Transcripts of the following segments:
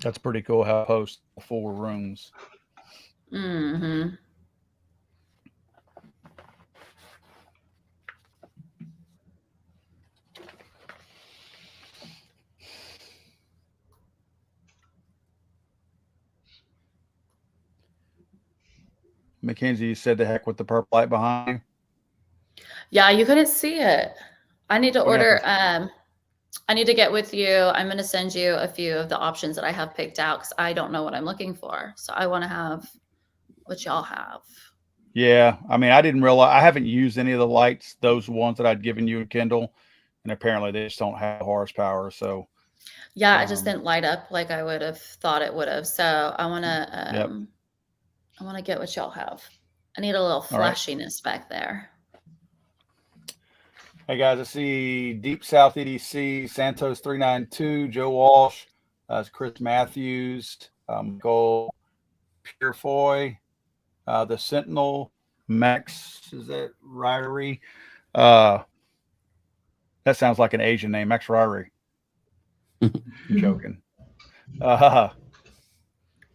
That's pretty cool how it hosts 4 rooms. Mm-hmm. Mackenzie, you said the heck with the purple light behind you. Yeah, you couldn't see it. I need to We're gonna have order. to. I need to get with you. I'm going to send you a few of the options that I have picked out because I don't know what I'm looking for. So I want to have what y'all have. Yeah, I mean, I didn't realize I haven't used any of the lights, those ones that I'd given you in Kindle, and apparently they just don't have horsepower. So, Yeah, it just um, didn't light up like I would have thought it would have. So yep. I want to get what y'all have. I need a little All right. flashiness back there. Hey guys, I see Deep South EDC, Santos 392, Joe Walsh, Chris Matthews, Michael Purefoy, the Sentinel, Max, is that Ryrie? Uh, that sounds like an Asian name, Max Ryrie. I'm joking. Uh,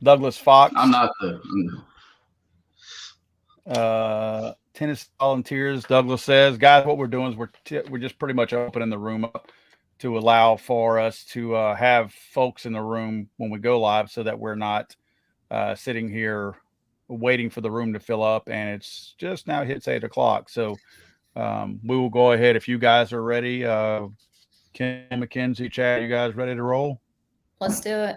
Douglas I'm Fox, not the. Tennis Volunteers. Douglas says, guys, what we're doing is we're just pretty much opening the room up to allow for us to have folks in the room when we go live, so that we're not sitting here waiting for the room to fill up. And it's just now hits 8 o'clock, so we will go ahead if you guys are ready. Ken, Mackenzie, Chad, you guys ready to roll? Let's do it.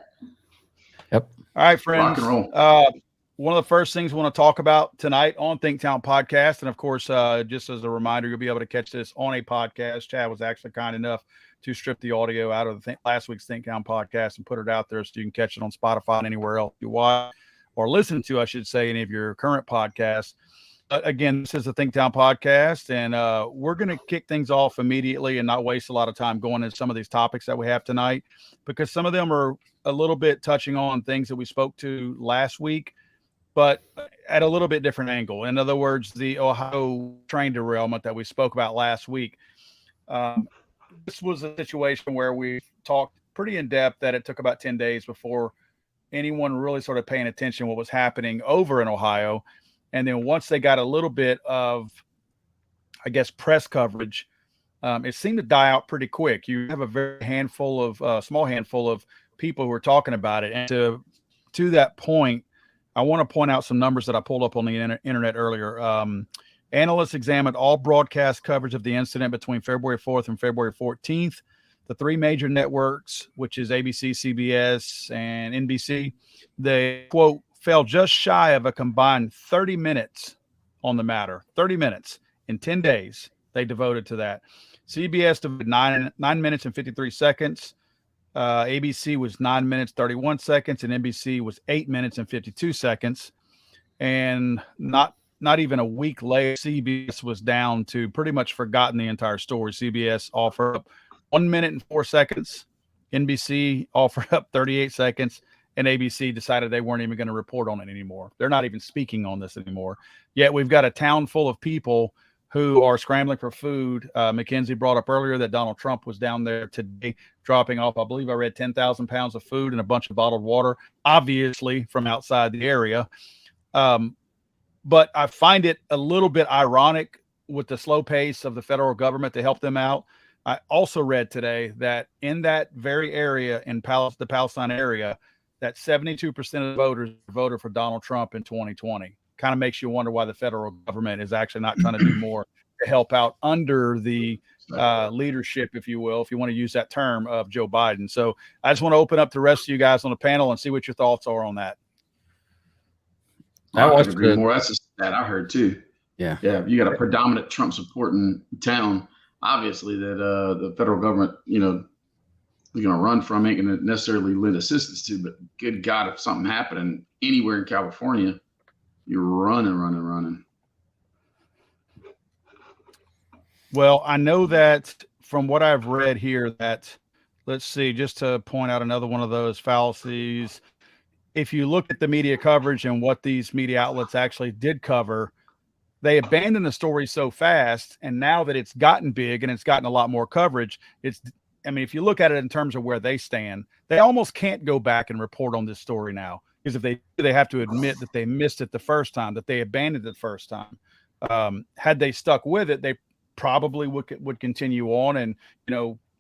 Yep. All right, Rock friends. and roll. One of the first things we want to talk about tonight on Think Town Podcast, and of course, just as a reminder, you'll be able to catch this on a podcast. Chad was actually kind enough to strip the audio out of last week's Think Town Podcast and put it out there so you can catch it on Spotify and anywhere else you watch or listen to, I should say, any of your current podcasts. Again, this is a Think Town Podcast, and we're going to kick things off immediately and not waste a lot of time going into some of these topics that we have tonight, because some of them are a little bit touching on things that we spoke to last week, but at a little bit different angle. In other words, the Ohio train derailment that we spoke about last week. Um, this was a situation where we talked pretty in depth that it took about 10 days before anyone really started paying attention to what was happening over in Ohio. And then once they got a little bit of, I guess, press coverage, it seemed to die out pretty quick. You have a very handful of small handful of people who are talking about it. And to that point, I want to point out some numbers that I pulled up on the internet earlier. Analysts examined all broadcast coverage of the incident between February 4th and February 14th. The 3 major networks, which is ABC, CBS, and NBC, they, quote, fell just shy of a combined 30 minutes on the matter. 30 minutes in 10 days they devoted to that. CBS devoted 9 minutes and 53 seconds. ABC was 9 minutes, 31 seconds, and NBC was 8 minutes and 52 seconds. And not even a week later, CBS was down to pretty much forgotten the entire story. CBS offered up 1 minute and 4 seconds. NBC offered up 38 seconds. And ABC decided they weren't even going to report on it anymore. They're not even speaking on this anymore. Yet we've got a town full of people who are scrambling for food. Mackenzie brought up earlier that Donald Trump was down there today dropping off, I believe I read 10,000 pounds of food and a bunch of bottled water, obviously from outside the area. But I find it a little bit ironic with the slow pace of the federal government to help them out. I also read today that in that very area, in the Palestine area, that 72% of the voters voted for Donald Trump in 2020. Kind of makes you wonder why the federal government is actually not trying to do more to help out under the leadership, if you will, if you want to use that term, of Joe Biden. So I just want to open up the rest of you guys on the panel and see what your thoughts are on that. I could agree more. That's a stat I heard too. Yeah. You got a predominant Trump supporting town. Obviously, that the federal government, they're going to run from, ain't going to necessarily lend assistance to. But good God, if something happening anywhere in California, you're running. Well, I know that from what I've read here that, let's see, just to point out another one of those fallacies, if you look at the media coverage and what these media outlets actually did cover, they abandoned the story so fast. And now that it's gotten big and it's gotten a lot more coverage, I mean, if you look at it in terms of where they stand, they almost can't go back and report on this story now, because if they do, they have to admit that they missed it the first time, that they abandoned it the first time. Had they stuck with it, they probably would continue on and,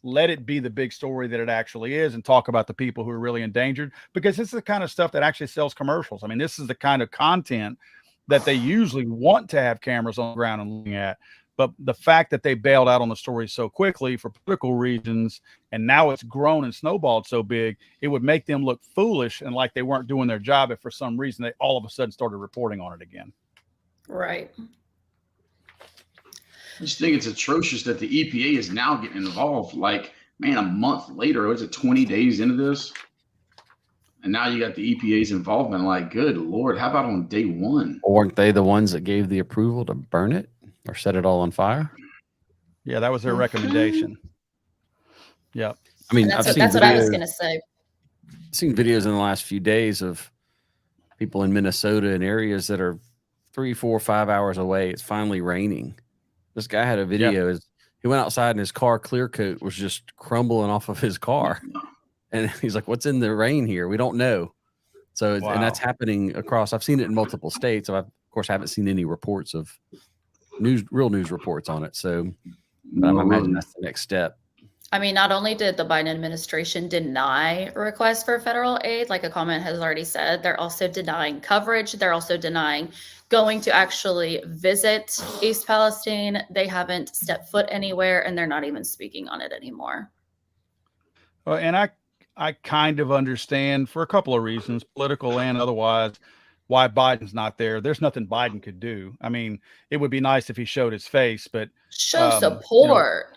let it be the big story that it actually is, and talk about the people who are really endangered, because this is the kind of stuff that actually sells commercials. I mean, this is the kind of content that they usually want to have cameras on the ground and looking at. But the fact that they bailed out on the story so quickly for political reasons, and now it's grown and snowballed so big, it would make them look foolish and like they weren't doing their job if for some reason they all of a sudden started reporting on it again. Right. I just think it's atrocious that the EPA is now getting involved. Like, man, a month later, was it 20 days into this? And now you got the EPA's involvement. Like, good Lord, how about on day one? Weren't they the ones that gave the approval to burn it or set it all on fire? Yeah, that was their recommendation. Yeah. I mean, That's what I was going to say. I've seen videos in the last few days of people in Minnesota in areas that are 3, 4, 5 hours away. It's finally raining. This guy had a video. He went outside and his car clear coat was just crumbling off of his car. And he's like, what's in the rain here? We don't know. So, and that's happening across. I've seen it in multiple states. I, of course, haven't seen any reports of real news reports on it. So I imagine that's the next step. I mean, not only did the Biden administration deny requests for federal aid, like a comment has already said, they're also denying coverage. They're also denying going to actually visit East Palestine. They haven't stepped foot anywhere, and they're not even speaking on it anymore. Well, and I kind of understand, for a couple of reasons, political and otherwise, why Biden's not there. There's nothing Biden could do. I mean, it would be nice if he showed his face, but show support.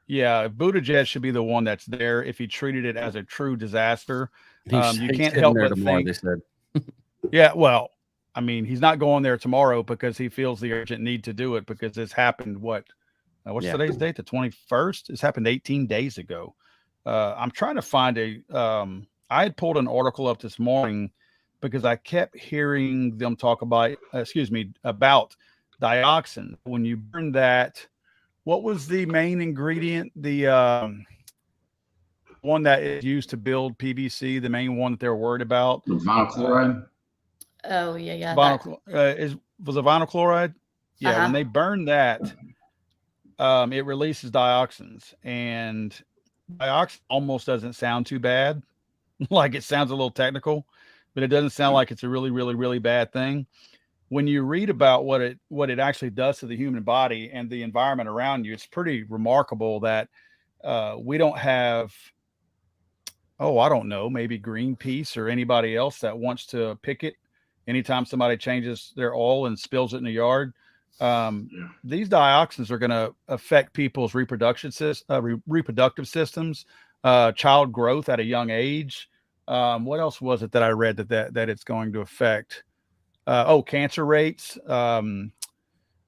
Yeah, Buttigieg should be the one that's there if he treated it as a true disaster. You He's can't help there but tomorrow, think. they said. Yeah, well, I mean, he's not going there tomorrow because he feels the urgent need to do it, because it's happened. What's today's date? The 21st. It's happened 18 days ago. I'm trying to find I had pulled an article up this morning because I kept hearing them talk about dioxin. When you burn that, what was the main ingredient? The one that is used to build PVC, the main one that they're worried about. The vinyl chloride. Oh yeah. Was it vinyl chloride? Yeah. When they burn that, it releases dioxins, and dioxin almost doesn't sound too bad. Like, it sounds a little technical, but it doesn't sound like it's a really, really, really bad thing. When you read about what it actually does to the human body and the environment around you, it's pretty remarkable that we don't have, I don't know, maybe Greenpeace or anybody else that wants to picket anytime somebody changes their oil and spills it in the yard. These dioxins are going to affect people's reproductive systems, child growth at a young age. What else was it that I read that it's going to affect? Cancer rates,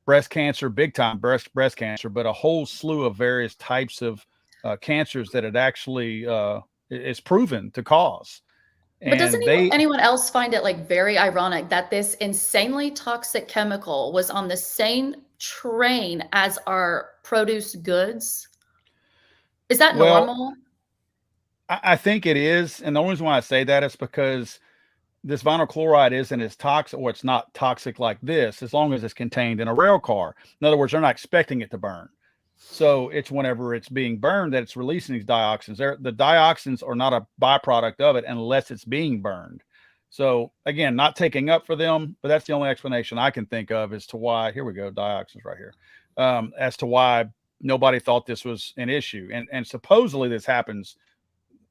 breast cancer, big time breast cancer, but a whole slew of various types of cancers that it actually is proven to cause. But doesn't anyone else find it like very ironic that this insanely toxic chemical was on the same train as our produce goods? Is that normal? I think it is. And the only reason why I say that is because this vinyl chloride isn't as toxic, or it's not toxic like this, as long as it's contained in a rail car. In other words, they're not expecting it to burn. So it's whenever it's being burned that it's releasing these dioxins. The dioxins are not a byproduct of it unless it's being burned. So again, not taking up for them, but that's the only explanation I can think of as to why, here we go, dioxins right here, as to why nobody thought this was an issue. And supposedly this happens,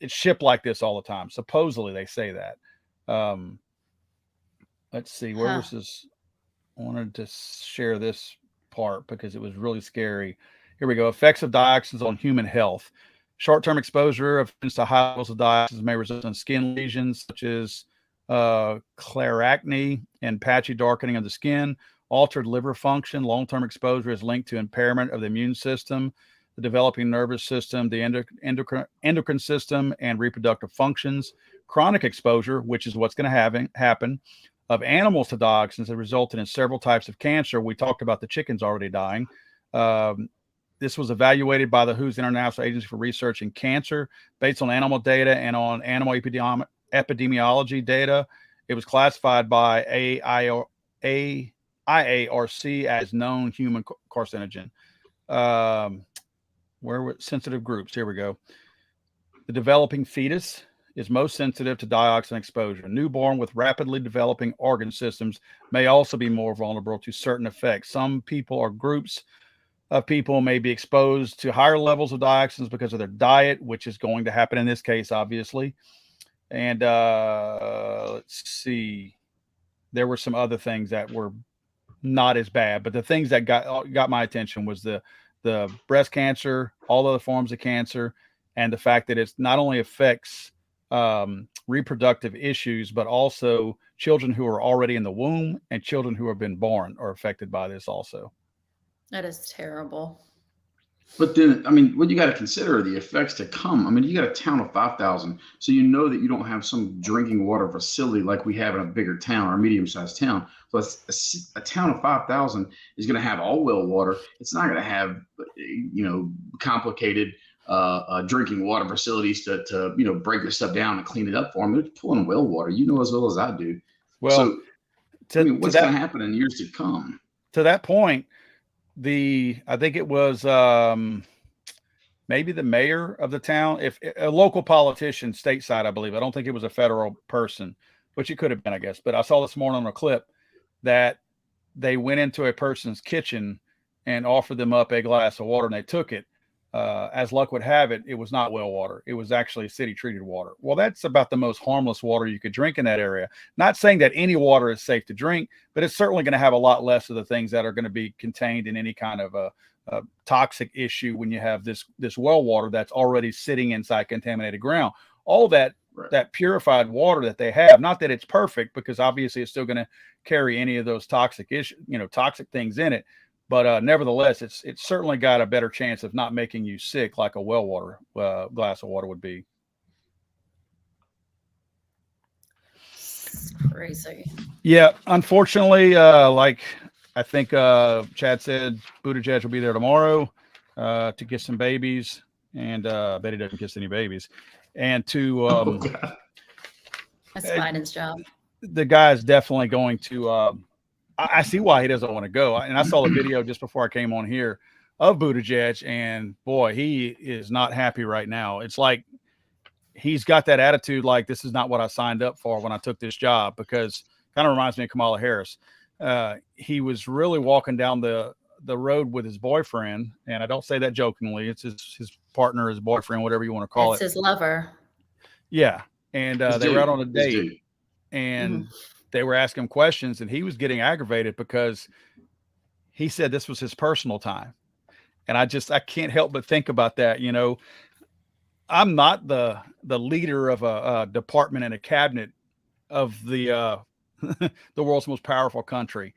it's shipped like this all the time. Supposedly they say that. Let's see, where was this? I wanted to share this part because it was really scary. Here we go. Effects of dioxins on human health. Short-term exposure of to high levels of dioxins may result in skin lesions such as scleracne and patchy darkening of the skin, altered liver function. Long-term exposure is linked to impairment of the immune system, the developing nervous system, the endocrine system, and reproductive functions. Chronic exposure, which is what's going to happen, of animals to dioxins, has resulted in several types of cancer. We talked about the chickens already dying. This was evaluated by the WHO's International Agency for Research in Cancer based on animal data and on animal epidemiology data. It was classified by IARC as known human carcinogen. Where were sensitive groups? Here we go. The developing fetus is most sensitive to dioxin exposure. Newborn with rapidly developing organ systems may also be more vulnerable to certain effects. Some people or groups of people may be exposed to higher levels of dioxins because of their diet, which is going to happen in this case, obviously. And let's see. There were some other things that were not as bad, but the things that got my attention was the breast cancer, all other forms of cancer, and the fact that it's not only affects reproductive issues, but also children who are already in the womb and children who have been born are affected by this also. That is terrible. But then, I mean, what you got to consider are the effects to come. I mean, you got a town of 5,000, so you know that you don't have some drinking water facility like we have in a bigger town or a medium-sized town. So a town of 5,000 is going to have all well water. It's not going to have, complicated drinking water facilities to break this stuff down and clean it up for them. They're pulling well water. You know as well as I do. Well, so, what's going to happen in years to come? To that point, I think it was maybe the mayor of the town, if a local politician stateside, I believe. I don't think it was a federal person, which it could have been, I guess. But I saw this morning on a clip that they went into a person's kitchen and offered them up a glass of water, and they took it. As luck would have it, it was not well water. It was actually city treated water. Well, that's about the most harmless water you could drink in that area. Not saying that any water is safe to drink, but it's certainly going to have a lot less of the things that are going to be contained in any kind of a toxic issue when you have this well water that's already sitting inside contaminated ground. All that that purified water that they have, not that it's perfect, because obviously it's still going to carry any of those toxic toxic things in it. But nevertheless, it's certainly got a better chance of not making you sick like a well water glass of water would be. Crazy. Yeah, unfortunately, like I think Chad said, Buttigieg will be there tomorrow to kiss some babies, and I bet he doesn't kiss any babies. And to that's Biden's job. The guy is definitely going to. I see why he doesn't want to go. And I saw the video just before I came on here of Buttigieg, and boy, he is not happy right now. It's like he's got that attitude like, this is not what I signed up for when I took this job, because kind of reminds me of Kamala Harris. He was really walking down the road with his boyfriend, and I don't say that jokingly. It's his partner, his boyfriend, whatever you want to call it. It's his lover. Yeah. And they were out on a date, and they were asking him questions, and he was getting aggravated because he said this was his personal time. And I can't help but think about that. You know, I'm not the leader of a department and a cabinet of the the world's most powerful country.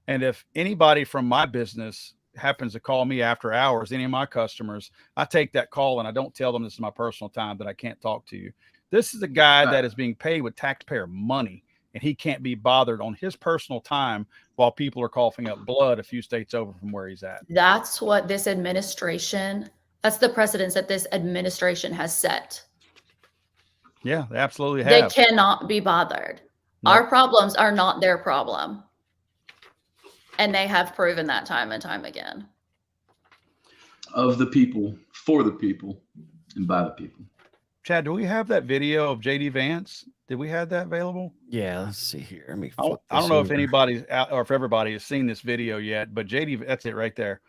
And if anybody from my business happens to call me after hours, any of my customers, I take that call and I don't tell them this is my personal time, that I can't talk to you. This is a guy that is being paid with taxpayer money, and he can't be bothered on his personal time while people are coughing up blood a few states over from where he's at. That's what this administration, that's the precedence that this administration has set. Yeah, they absolutely have. They cannot be bothered. Nope. Our problems are not their problem. And they have proven that time and time again. Of the people, for the people, and by the people. Chad, do we have that video of JD Vance? Did we have that available? Yeah, let's see here. I don't know if anybody's out or if everybody has seen this video yet, but JD, that's it right there.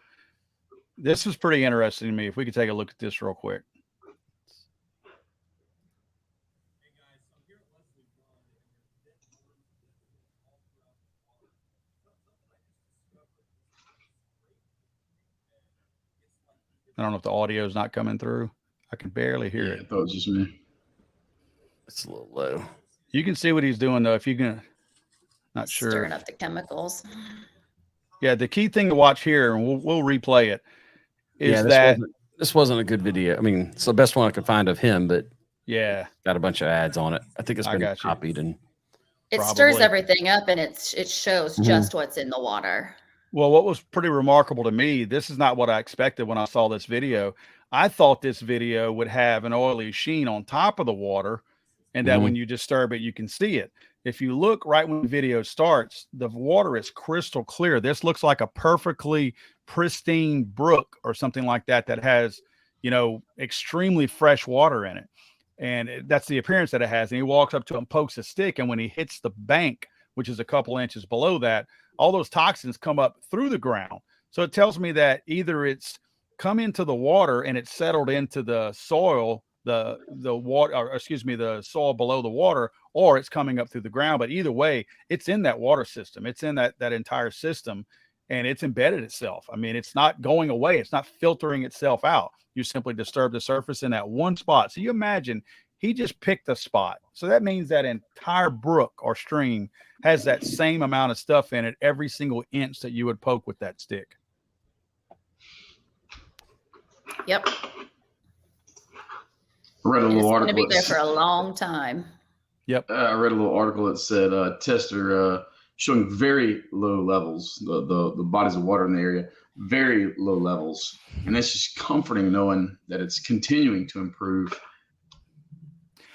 This was pretty interesting to me. If we could take a look at this real quick. I don't know if the audio is not coming through. I can barely hear it. I thought it was just me. It's a little low. You can see what he's doing though. If you can, not sure. Stirring up the chemicals. Yeah, the key thing to watch here, and we'll replay it, is this wasn't a good video. I mean, it's the best one I could find of him, but yeah, got a bunch of ads on it. I think it's been copied and it stirs everything up, and it shows just what's in the water. Well, what was pretty remarkable to me, this is not what I expected when I saw this video. I thought this video would have an oily sheen on top of the water, and that Mhm. when you disturb it, you can see it. If you look right when the video starts, the water is crystal clear. This looks like a perfectly pristine brook or something like that that has, extremely fresh water in it. And that's the appearance that it has. And he walks up to it and pokes a stick. And when he hits the bank, which is a couple inches below that, all those toxins come up through the ground. So it tells me that either it's come into the water and it's settled into the soil, the water, or excuse me, the soil below the water, or it's coming up through the ground. But either way, it's in that water system. It's in that entire system, and it's embedded itself. I mean, it's not going away. It's not filtering itself out. You simply disturb the surface in that one spot. So you imagine he just picked a spot. So that means that entire brook or stream has that same amount of stuff in it every single inch that you would poke with that stick. Yep. I read a And it's little going to article. be there for a long time. Yep. I read a little article that said tests are showing very low levels. The bodies of water in the area, very low levels, and it's just comforting knowing that it's continuing to improve.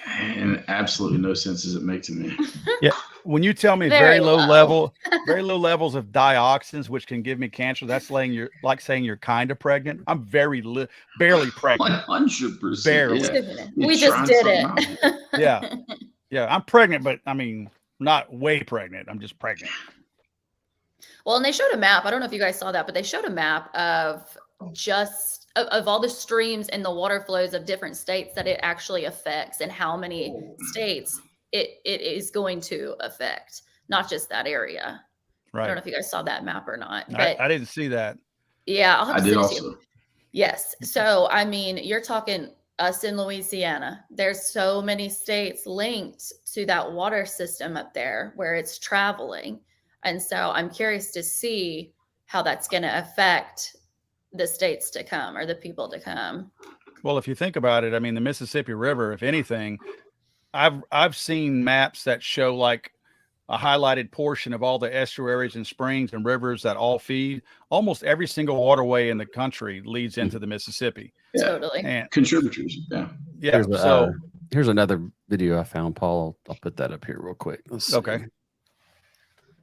And absolutely no sense does it make to me. Yeah. When you tell me Very very low low. very low levels of dioxins, which can give me cancer, that's saying you're kind of pregnant. I'm barely pregnant. 100%. Barely. Yeah. We You're just trying did something it. out. Yeah. Yeah. I'm pregnant, but I mean, not way pregnant. I'm just pregnant. Well, and they showed a map. I don't know if you guys saw that, but they showed a map of of all the streams and the water flows of different states that it actually affects and how many states it is going to affect, not just that area. I don't know Right. if you guys saw that map or not, but I didn't see that. yeah, I'll have I to did send it to you. also. Yes. So, I mean, you're talking us in Louisiana. There's so many states linked to that water system up there where it's traveling. And so I'm curious to see how that's going to affect the states to come or the people to come. Well, if you think about it, I mean, the Mississippi River, if anything, I've seen maps that show like a highlighted portion of all the estuaries and springs and rivers that all feed. Almost every single waterway in the country leads into the Mississippi. Yeah. Totally. And Contributors. Yeah. yeah, so Here's another video I found, Paul. I'll put that up here real quick. Let's see. okay,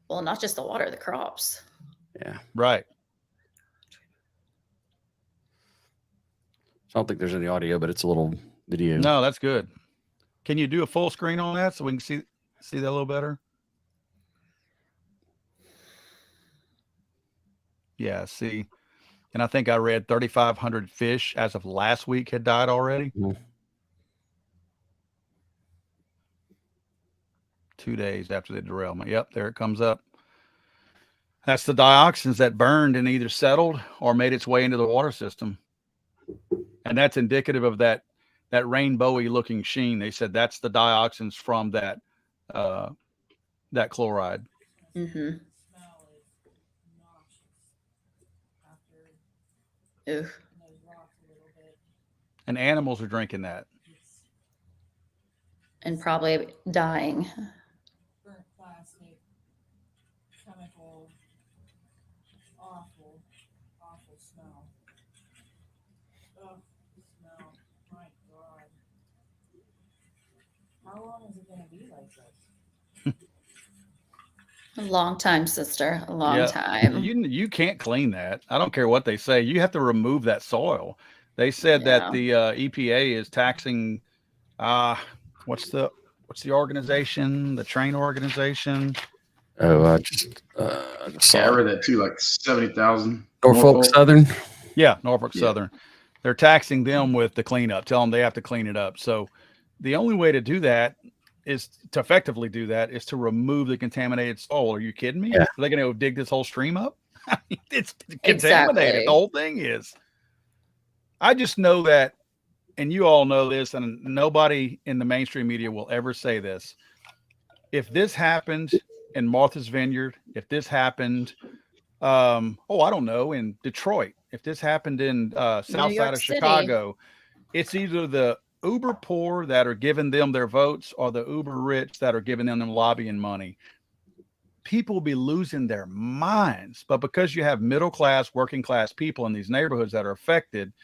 Well, not just the water, the crops. Yeah. right. So I don't think there's any audio, but it's a little video. No, that's good. Can you do a full screen on that so we can see that a little better? Yeah, see. And I think I read 3,500 fish as of last week had died already. Mhm. 2 days after the derailment. Yep, there it comes up. That's the dioxins that burned and either settled or made its way into the water system. And that's indicative of that rainbowy looking sheen. They said that's the dioxins from that chloride. Mm-hmm. Ooh. And animals are drinking that. And probably dying. Burnt plastic, chemical, awful smell. Oh, the smell. My God. How long is it going to be like this? A long time, sister. A long Yeah. time. You can't clean that. I don't care what they say. You have to remove that soil. They said that the EPA is taxing what's the organization? The train organization? Oh, I just Yeah, saw I it. read that too, like 70,000. Norfolk Southern. Yeah, Norfolk Yeah. Southern. They're taxing them with the cleanup. Tell them they have to clean it up. So the only way to do that is to effectively do that is to remove the contaminated soil. Are you kidding me? Yeah. Are they going to go dig this whole stream up? I mean, it's contaminated. Exactly. The whole thing is. I just know that, and you all know this, and nobody in the mainstream media will ever say this. If this happened in Martha's Vineyard, if this happened, I don't know, in Detroit, if this happened in south side York of City. Chicago, it's either the uber poor that are giving them their votes or the uber rich that are giving them lobbying money. people will be losing their minds. But because you have middle class, working class people in these neighborhoods that are affected,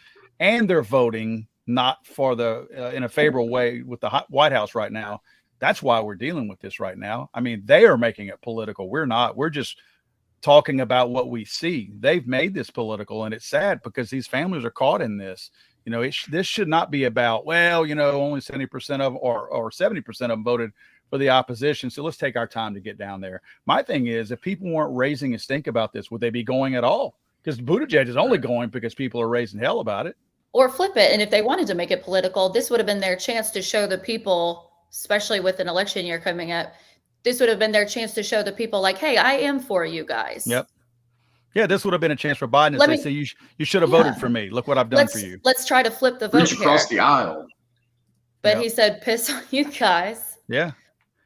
and they're voting not for the in a favorable way with the White House right now, that's why we're dealing with this right now. I mean, they are making it political. We're not. We're just talking about what we see. They've made this political, and it's sad because these families are caught in this. You know, this should not be about, well, you know, only 70% of or 70% of them voted for the opposition, so let's take our time to get down there. My thing is, if people weren't raising a stink about this, would they be going at all? Because Buttigieg is only going because people are raising hell about it. Or flip it, and if they wanted to make it political, this would have been their chance to show the people, especially with an election year coming up, this would have been their chance to show the people, like, hey, I am for you guys. Yep. Yeah, this would have been a chance for Biden to say, you should have voted for me. Look what I've done for you. Let's try to flip the vote Reach across here. the aisle. But he said, piss on you guys. Yeah.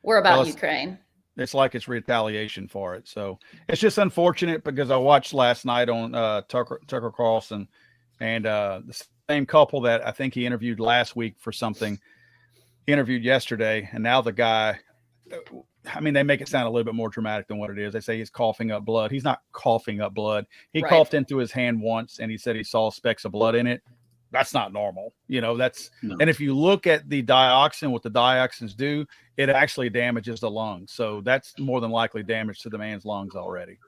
We're about Ukraine. It's like it's retaliation for it. So it's just unfortunate because I watched last night on Tucker Carlson, and the same couple that I think he interviewed last week for something, he interviewed yesterday, and now the guy, I mean, they make it sound a little bit more dramatic than what it is. They say he's coughing up blood. He's not coughing up blood. He coughed into his hand once, and he said he saw specks of blood in it. That's not normal. You know, and if you look at the dioxin, what the dioxins do, it actually damages the lungs. So that's more than likely damage to the man's lungs already.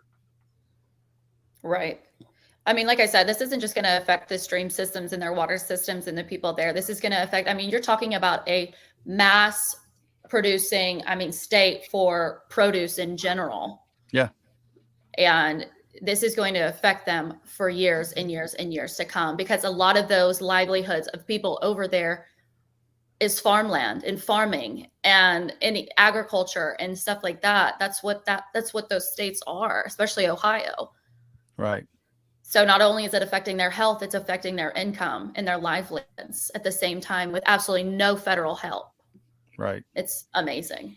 Right. I mean, like I said, this isn't just going to affect the stream systems and their water systems and the people there. This is going to affect, I mean, you're talking about a mass producing, state for produce in general. Yeah. And this is going to affect them for years and years and years to come, because a lot of those livelihoods of people over there is farmland and farming and any agriculture and stuff like that. That's what those states are, especially Ohio. Right. So not only is it affecting their health, it's affecting their income and their livelihoods at the same time with absolutely no federal help. Right. It's amazing.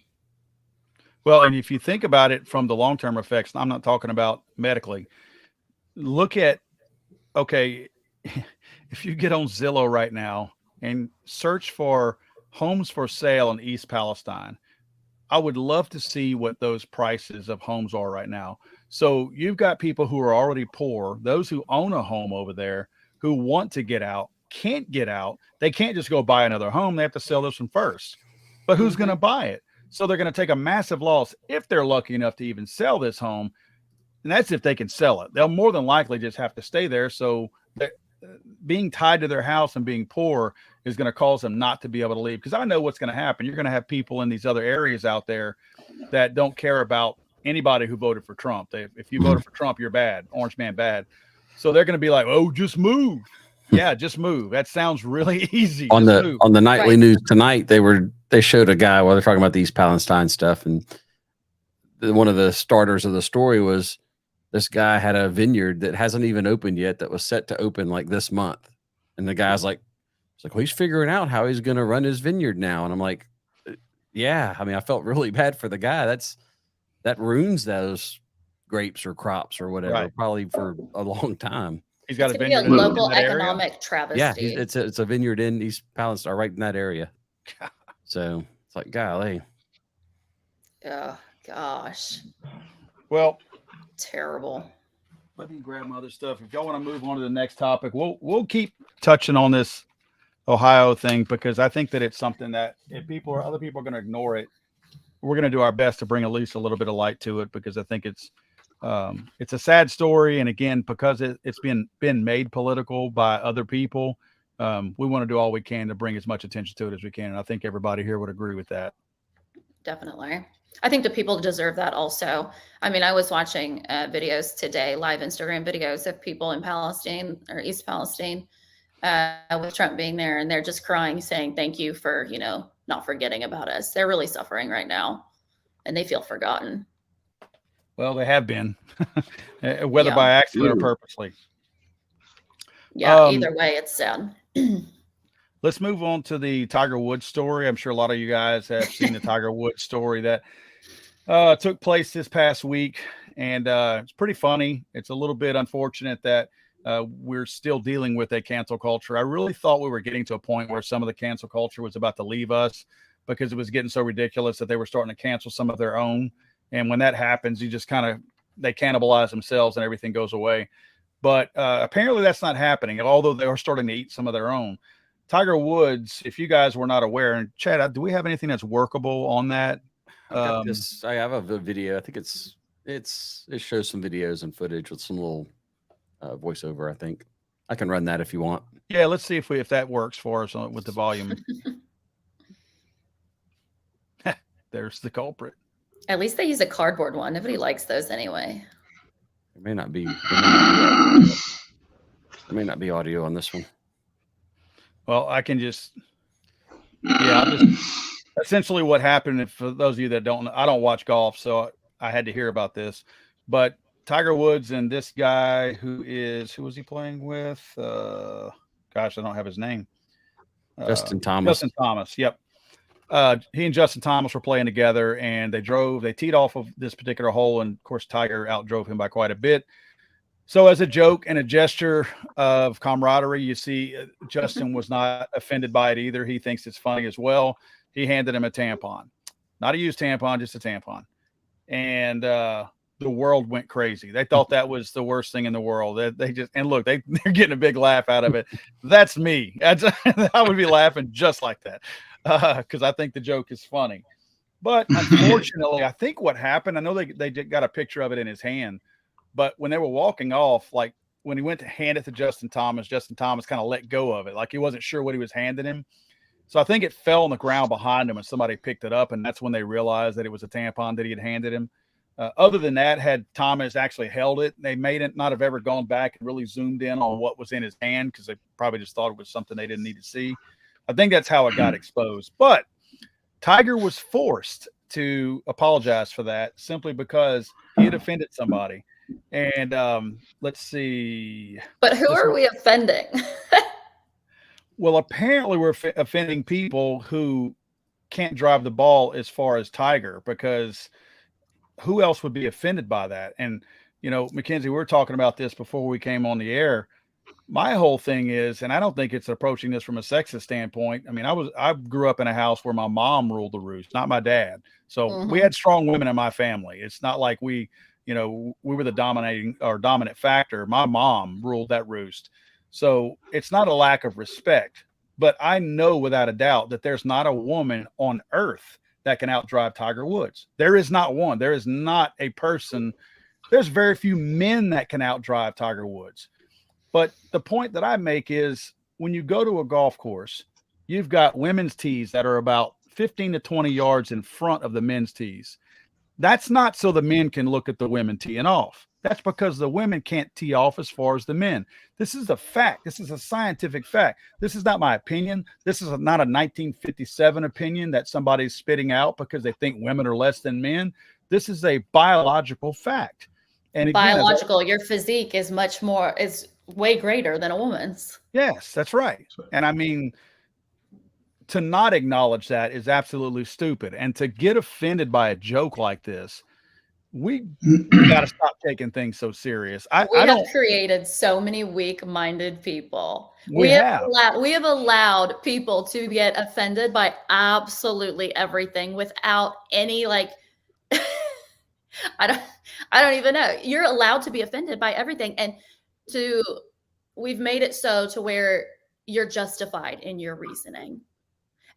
Well, and if you think about it from the long-term effects, I'm not talking about medically. Look at, okay, if you get on Zillow right now and search for homes for sale in East Palestine, I would love to see what those prices of homes are right now. So you've got people who are already poor, those who own a home over there who want to get out, can't get out. They can't just go buy another home. They have to sell this one first. But who's going to buy it? So they're going to take a massive loss if they're lucky enough to even sell this home. And that's if they can sell it. They'll more than likely just have to stay there. So being tied to their house and being poor is going to cause them not to be able to leave. Because I know what's going to happen. You're going to have people in these other areas out there that don't care about anybody who voted for Trump. If you voted for Trump, you're bad. Orange man bad. So they're going to be like, oh, just move. Yeah, just move. That sounds really easy. On the nightly news tonight, they showed a guy while they're talking about the East Palestine stuff, and one of the starters of the story was this guy had a vineyard that hasn't even opened yet that was set to open like this month, and the guy's like, well, he's figuring out how he's going to run his vineyard now, and I'm like, yeah, I mean, I felt really bad for the guy. That ruins those grapes or crops or whatever, probably for a long time. He's got a vineyard. Local economic travesty. Yeah, it's a vineyard in East Palestine, right in that area. So it's like, golly. Oh gosh. Well, terrible. Let me grab my other stuff. If y'all want to move on to the next topic, we'll keep touching on this Ohio thing, because I think that it's something that if other people are going to ignore it, we're going to do our best to bring at least a little bit of light to it, because I think it's a sad story. And again, because it's been made political by other people, we want to do all we can to bring as much attention to it as we can. And I think everybody here would agree with that. Definitely. I think the people deserve that also. I mean, I was watching videos today, live Instagram videos of people in Palestine or East Palestine with Trump being there, and they're just crying, saying, thank you for, not forgetting about us. They're really suffering right now, and they feel forgotten. Well, they have been, whether by accident or purposely. Yeah, either way, it's sad. Let's move on to the Tiger Woods story. I'm sure a lot of you guys have seen the Tiger Woods story that took place this past week, and it's pretty funny. It's a little bit unfortunate that we're still dealing with a cancel culture. I really thought we were getting to a point where some of the cancel culture was about to leave us, because it was getting so ridiculous that they were starting to cancel some of their own. And when that happens, you just they cannibalize themselves and everything goes away. But apparently that's not happening, although they are starting to eat some of their own. Tiger Woods, if you guys were not aware, and Chad, do we have anything that's workable on that? I've got this. I have a video. I think it shows some videos and footage with some little voiceover. I think I can run that if you want. Yeah, let's see if that works for us with the volume. There's the culprit. At least they use a cardboard one. Nobody likes those anyway. There may not be audio on this one. Well, I can essentially what happened. And for those of you that don't know, I don't watch golf, so I had to hear about this. But Tiger Woods and this guy who was he playing with? Gosh, I don't have his name. Justin Thomas. Justin Thomas. Yep. He and Justin Thomas were playing together, and they teed off of this particular hole, and of course Tiger outdrove him by quite a bit. So as a joke and a gesture of camaraderie, you see Justin was not offended by it either. He thinks it's funny as well. He handed him a tampon, not a used tampon, just a tampon. And the world went crazy. They thought that was the worst thing in the world. They're getting a big laugh out of it. That's me. I would be laughing just like that because I think the joke is funny. But unfortunately, I think what happened, I know they got a picture of it in his hand. But when they were walking off, like when he went to hand it to Justin Thomas kind of let go of it. Like he wasn't sure what he was handing him. So I think it fell on the ground behind him and somebody picked it up. And that's when they realized that it was a tampon that he had handed him. Other than that, had Thomas actually held it, they may not have ever gone back and really zoomed in on what was in his hand because they probably just thought it was something they didn't need to see. I think that's how it got exposed. But Tiger was forced to apologize for that simply because he had offended somebody. And let's see. But who are we offending? Well, apparently we're offending people who can't drive the ball as far as Tiger, because who else would be offended by that? And, Mackenzie, we were talking about this before we came on the air. My whole thing is, and I don't think it's approaching this from a sexist standpoint. I mean, I grew up in a house where my mom ruled the roost, not my dad. So we had strong women in my family. It's not like we were the dominant factor. My mom ruled that roost. So it's not a lack of respect, but I know without a doubt that there's not a woman on earth that can outdrive Tiger Woods. There is not one. There is not a person. There's very few men that can outdrive Tiger Woods. But the point that I make is when you go to a golf course, you've got women's tees that are about 15 to 20 yards in front of the men's tees. That's not so the men can look at the women teeing off. That's because the women can't tee off as far as the men. This is a fact. This is a scientific fact. This is not my opinion. This is not a 1957 opinion that somebody's spitting out because they think women are less than men. This is a biological fact. And again, your physique is way greater than a woman's. Yes, that's right. And I mean, to not acknowledge that is absolutely stupid. And to get offended by a joke like this, we got to stop taking things so serious. We have created so many weak-minded people. We have allowed people to get offended by absolutely everything without any I don't even know. You're allowed to be offended by everything, and we've made it so to where you're justified in your reasoning.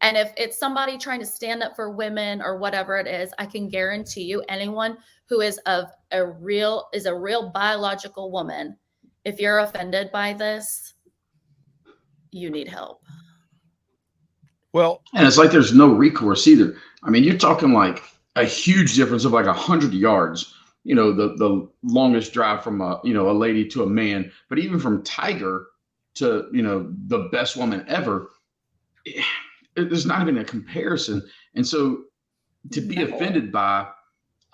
And if it's somebody trying to stand up for women or whatever it is, I can guarantee you anyone who is a real biological woman, if you're offended by this, you need help. Well, and it's like there's no recourse either. I mean, you're talking like a huge difference of like 100 yards, the longest drive from a lady to a man, but even from Tiger to, the best woman ever, there's not even a comparison. And so to be offended by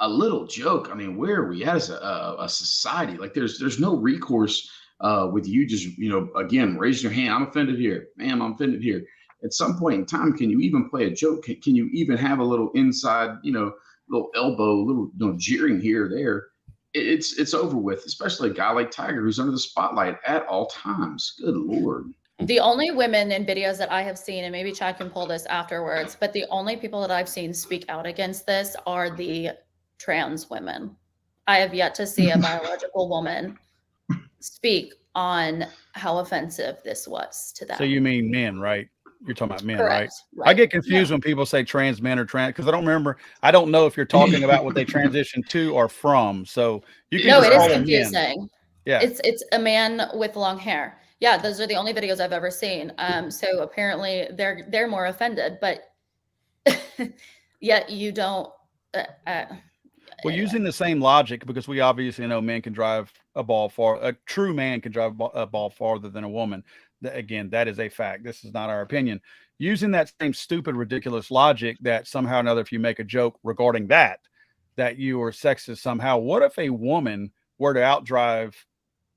a little joke, I mean, where are we as a society? Like there's no recourse with you just, again, raise your hand. I'm offended here. Ma'am, I'm offended here. At some point in time, can you even play a joke? Can you even have a little inside, little elbow, little jeering here or there? It's over with, especially a guy like Tiger who's under the spotlight at all times. Good Lord. The only women in videos that I have seen, and maybe Chad can pull this afterwards, but the only people that I've seen speak out against this are the trans women. I have yet to see a biological woman speak on how offensive this was to them. So you mean men, right? You're talking about men, Correct. right? I get confused when people say trans men or trans, because I don't know if you're talking about what they transition to or from. So you can No, just it call is them men. confusing. Yeah. It's a man with long hair. Yeah, those are the only videos I've ever seen. So apparently they're more offended, but yet you don't. Well, using the same logic, because we obviously know men can drive a ball far. A true man can drive a ball farther than a woman. Again, that is a fact. This is not our opinion. Using that same stupid, ridiculous logic that somehow or another, if you make a joke regarding that you are sexist somehow. What if a woman were to outdrive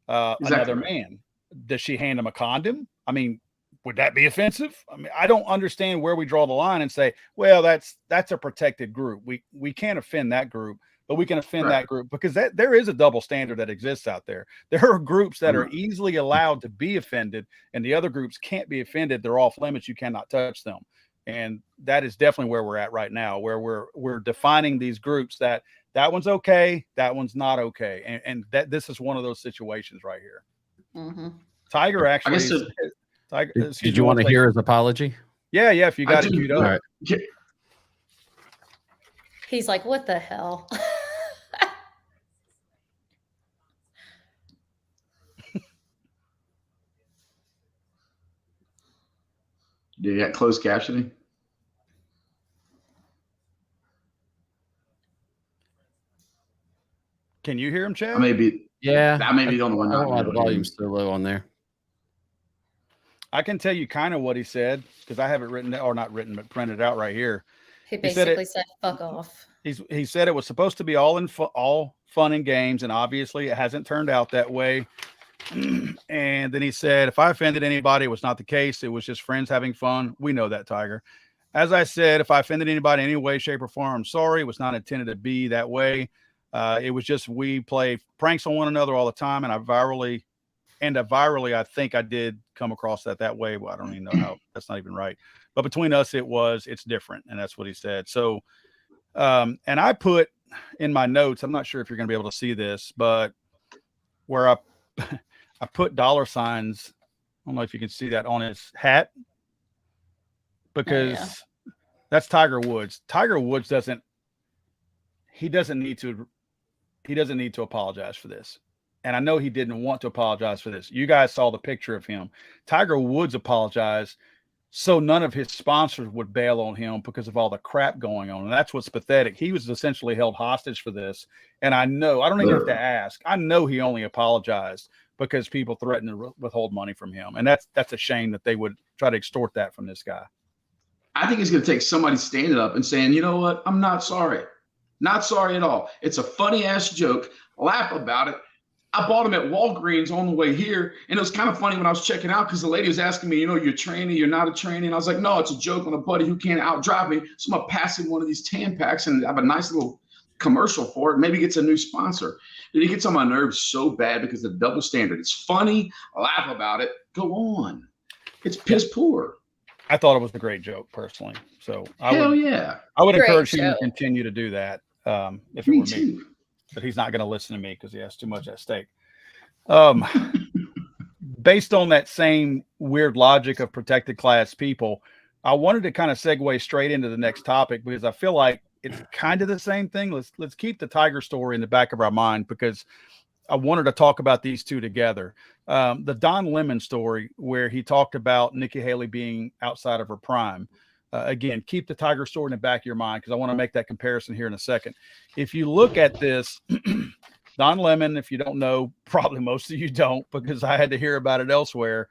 another man? Does she hand him a condom? I mean, would that be offensive? I mean, I don't understand where we draw the line and say, well, that's a protected group. We can't offend that group, but we can offend that group, because there is a double standard that exists out there. There are groups that are easily allowed to be offended, and the other groups can't be offended. They're off limits. You cannot touch them. And that is definitely where we're at right now, where we're defining these groups that one's okay, that one's not okay. And that this is one of those situations right here. Mm-hmm. Tiger actually. Did you want to hear his apology? Yeah. If you got it queued up. All right. He's like, what the hell? Did you get closed captioning? Can you hear him, Chad? I may be the only one. I don't know why the volume's so low on there. I can tell you kind of what he said, because I have it written, or not written, but printed out right here. He basically said fuck off. He said it was supposed to be all fun and games, and obviously it hasn't turned out that way. And then he said, if I offended anybody, it was not the case. It was just friends having fun. We know that, Tiger. As I said, if I offended anybody in any way, shape, or form, I'm sorry. It was not intended to be that way. It was just, we play pranks on one another all the time, and I virally, I think I did come across that way. Well, I don't even know how. That's not even right. But between us, it's different, and that's what he said. So, and I put in my notes, I'm not sure if you're going to be able to see this, but where I put dollar signs. I don't know if you can see that on his hat, because that's Tiger Woods. Tiger Woods doesn't need to apologize for this. And I know he didn't want to apologize for this. You guys saw the picture of him. Tiger Woods apologized so none of his sponsors would bail on him because of all the crap going on. And that's what's pathetic. He was essentially held hostage for this. And I don't even have to ask. I know he only apologized because people threatened to withhold money from him. And that's a shame that they would try to extort that from this guy. I think it's going to take somebody standing up and saying, you know what? I'm not sorry. Not sorry at all. It's a funny ass joke. Laugh about it. I bought them at Walgreens on the way here. And it was kind of funny when I was checking out, because the lady was asking me, you're training, you're not a trainee. And I was like, no, it's a joke on a buddy who can't outdrive me. So I'm going to pass him one of these Tampax and have a nice little commercial for it. Maybe gets a new sponsor. And it gets on my nerves so bad because of the double standard. It's funny. Laugh about it. Go on. It's piss poor. I thought it was a great joke personally. So I would encourage him to continue to do that. If it were me. But he's not going to listen to me because he has too much at stake. Based on that same weird logic of protected class people, I wanted to kind of segue straight into the next topic, because I feel like it's kind of the same thing. Let's keep the Tiger story in the back of our mind, because I wanted to talk about these two together. The Don Lemon story, where he talked about Nikki Haley being outside of her prime. Again, keep the Tiger story in the back of your mind, because I want to make that comparison here in a second. If you look at this, Don Lemon, if you don't know, probably most of you don't, because I had to hear about it elsewhere.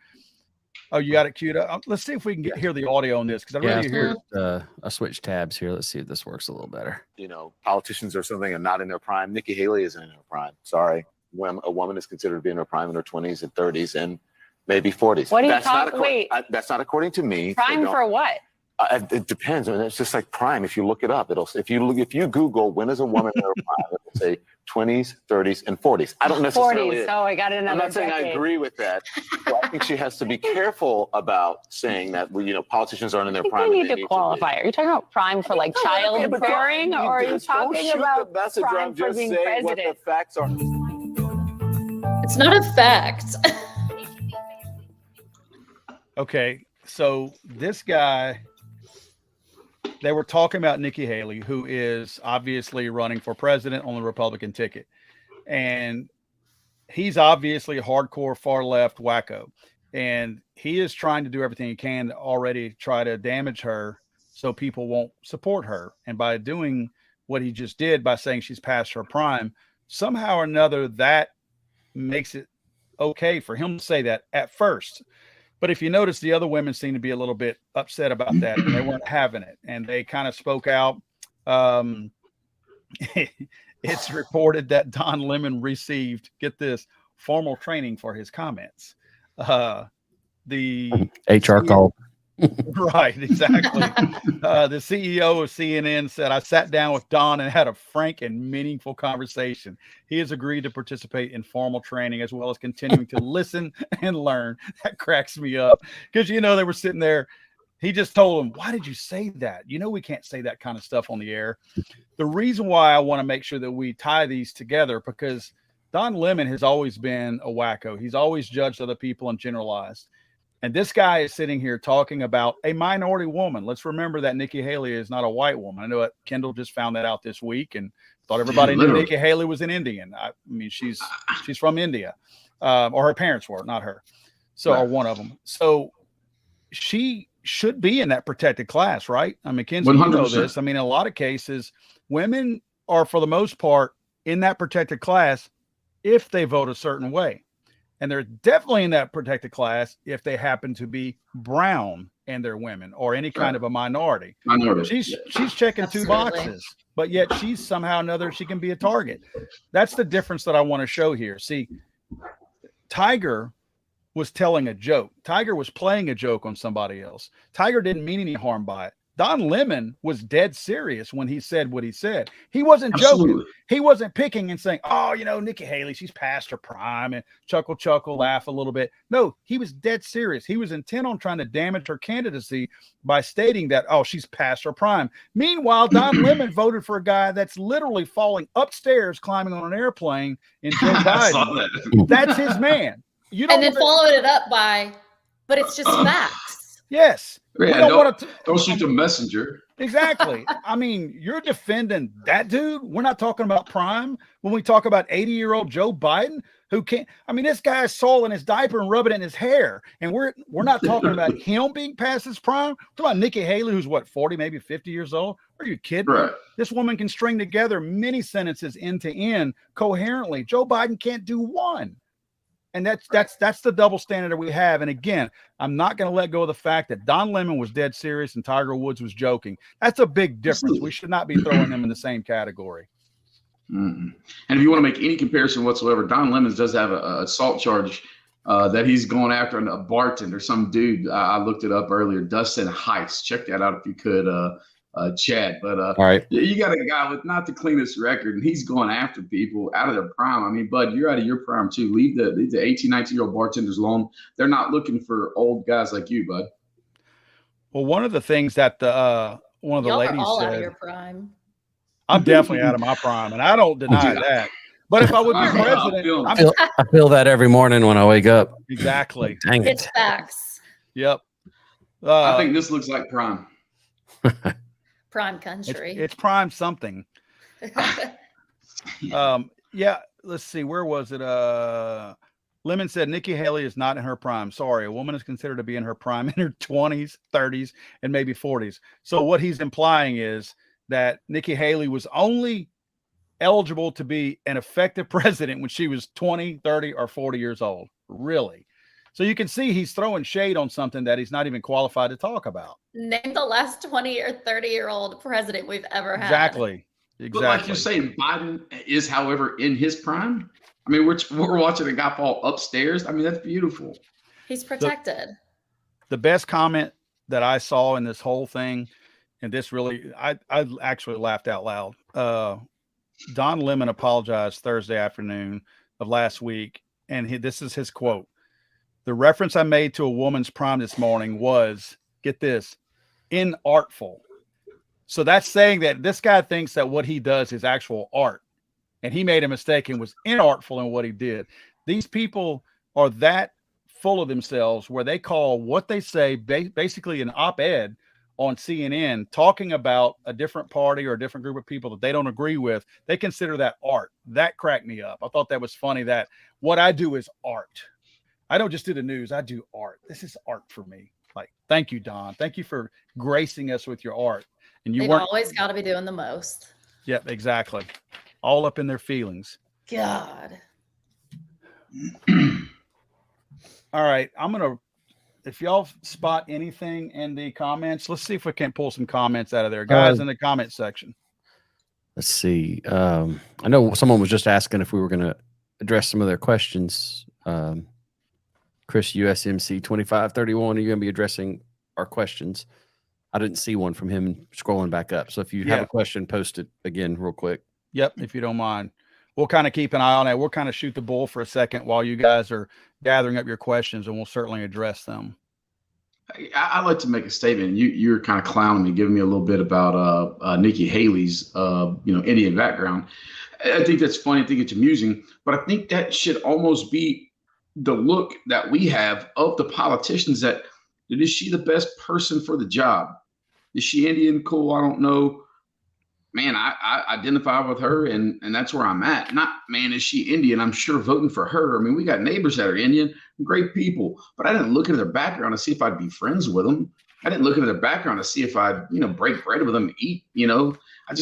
Oh, you got it queued up? Let's see if we can hear the audio on this, because I really hear. I switched tabs here. Let's see if this works a little better. Politicians or something are not in their prime. Nikki Haley isn't in her prime. Sorry. When a woman is considered to be in her prime in her 20s and 30s and maybe 40s. What are you talking? Wait, that's not according to me. prime for what? It depends. I mean, it's just like prime. If you look it up, if you Google when is a woman in her prime, it will say 20s, 30s, and 40s. I don't necessarily. 40s. Oh, I got another. I'm not saying decade. I agree with that. So I think she has to be careful about saying that politicians aren't in their I think prime. we and need to qualify. Are you talking about prime for like childbearing, or are you talking about prime for being president? What the facts are. It's not a fact. Okay, so this guy, they were talking about Nikki Haley, who is obviously running for president on the Republican ticket. And he's obviously a hardcore far left wacko. And he is trying to do everything he can to already try to damage her so people won't support her. And by doing what he just did, by saying she's past her prime, somehow or another, that makes it okay for him to say that at first. But if you notice, the other women seem to be a little bit upset about that, and they weren't having it, and they kind of spoke out. It's reported that Don Lemon received, get this, formal training for his comments. The HR call. Right, exactly. The CEO of CNN said, I sat down with Don and had a frank and meaningful conversation. He has agreed to participate in formal training as well as continuing to listen and learn. That cracks me up because, they were sitting there. He just told him, why did you say that? We can't say that kind of stuff on the air. The reason why I want to make sure that we tie these together, because Don Lemon has always been a wacko. He's always judged other people and generalized. And this guy is sitting here talking about a minority woman. Let's remember that Nikki Haley is not a white woman. I know that Kendall just found that out this week and thought everybody knew Nikki Haley was an Indian. I mean, she's from India, or her parents were, not her. So, right. Or one of them. So she should be in that protected class, right? I mean, Kenzie, you know this. I mean, in a lot of cases, women are, for the most part, in that protected class if they vote a certain way. And they're definitely in that protected class if they happen to be brown and they're women or any kind of a minority. She's checking two boxes, but yet she's somehow or another, she can be a target. That's the difference that I want to show here. See, Tiger was telling a joke. Tiger was playing a joke on somebody else. Tiger didn't mean any harm by it. Don Lemon was dead serious when he said what he said. He wasn't joking. He wasn't picking and saying, oh, Nikki Haley, she's past her prime, and chuckle, laugh a little bit. No, he was dead serious. He was intent on trying to damage her candidacy by stating that, oh, she's past her prime. Meanwhile, Don Lemon voted for a guy that's literally falling upstairs, climbing on an airplane in Joe Biden. That's his man. And then followed it up by, but it's just facts. Yes. Yeah, don't shoot the messenger. Exactly. I mean, you're defending that dude. We're not talking about prime when we talk about 80-year-old Joe Biden who can't. I mean, this guy's soiling his diaper and rubbing it in his hair, and we're not talking about him being past his prime. We're talking about Nikki Haley, who's what, 40, maybe 50 years old. Are you kidding? Right. This woman can string together many sentences end to end coherently. Joe Biden can't do one. And that's the double standard that we have. And again, I'm not going to let go of the fact that Don Lemon was dead serious and Tiger Woods was joking. That's a big difference. We should not be throwing them in the same category. Mm-hmm. And if you want to make any comparison whatsoever, Don Lemon does have an assault charge that he's going after a bartender, some dude. I looked it up earlier, Dustin Heiss. Check that out if you could, Chad. But all right, you got a guy with not the cleanest record, and he's going after people out of their prime. I mean, bud, you're out of your prime too. Leave the 18, 19-year-old bartenders alone. They're not looking for old guys like you, bud. Well, one of the things that one of the ladies are all said, out of your prime. I'm definitely out of my prime, and I don't deny that. But if I would be president, I feel that every morning when I wake up. Exactly. Dang it. It's facts. Yep. I think this looks like prime. Prime country. It's prime something. Yeah, let's see. Where was it? Lemon said Nikki Haley is not in her prime. Sorry, a woman is considered to be in her prime in her 20s, 30s, and maybe 40s. So what he's implying is that Nikki Haley was only eligible to be an effective president when she was 20, 30, or 40 years old. Really? So you can see he's throwing shade on something that he's not even qualified to talk about. Name the last 20 or 30-year-old president we've ever had. Exactly. But like you're saying, Biden is, however, in his prime. I mean, we're watching a guy fall upstairs. I mean, that's beautiful. He's protected. The best comment that I saw in this whole thing, and this really, I actually laughed out loud. Don Lemon apologized Thursday afternoon of last week, and this is his quote. The reference I made to a woman's prom this morning was, get this, inartful. So that's saying that this guy thinks that what he does is actual art, and he made a mistake and was inartful in what he did. These people are that full of themselves where they call what they say basically an op-ed on CNN talking about a different party or a different group of people that they don't agree with. They consider that art. That cracked me up. I thought that was funny, that what I do is art. I don't just do the news. I do art. This is art for me. Like, thank you, Don. Thank you for gracing us with your art. And They've always got to be doing the most. Yep, exactly. All up in their feelings. God. All right. If y'all spot anything in the comments, let's see if we can pull some comments out of there. Guys, in the comment section. Let's see. I know someone was just asking if we were going to address some of their questions. Chris USMC 2531, are you going to be addressing our questions? I didn't see one from him scrolling back up. So if you have a question, post it again real quick. Yep, if you don't mind. We'll kind of keep an eye on that. We'll kind of shoot the bull for a second while you guys are gathering up your questions, and we'll certainly address them. I'd like to make a statement. You're kind of clowning me, giving me a little bit about Nikki Haley's Indian background. I think that's funny. I think it's amusing, but I think that should almost be the look that we have of the politicians. That is she the best person for the job? Is she Indian? Cool. I don't know. Man, I identify with her, and that's where I'm at. Not, man, is she Indian? I'm sure voting for her. I mean, we got neighbors that are Indian, great people, but I didn't look at their background to see if I'd be friends with them. I didn't look at their background to see if I'd, break bread with them, eat, I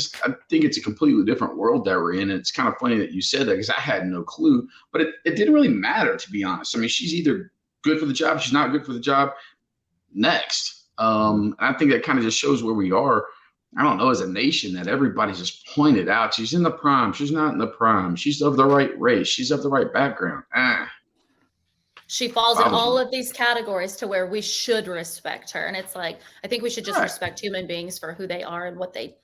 think it's a completely different world that we're in. And it's kind of funny that you said that, because I had no clue, but it didn't really matter, to be honest. I mean, she's either good for the job, she's not good for the job. Next. I think that kind of just shows where we are. I don't know, as a nation, that everybody's just pointed out, she's in the prime, she's not in the prime, she's of the right race, she's of the right background. She falls in all of these categories to where we should respect her. And it's like, I think we should just respect human beings for who they are and what they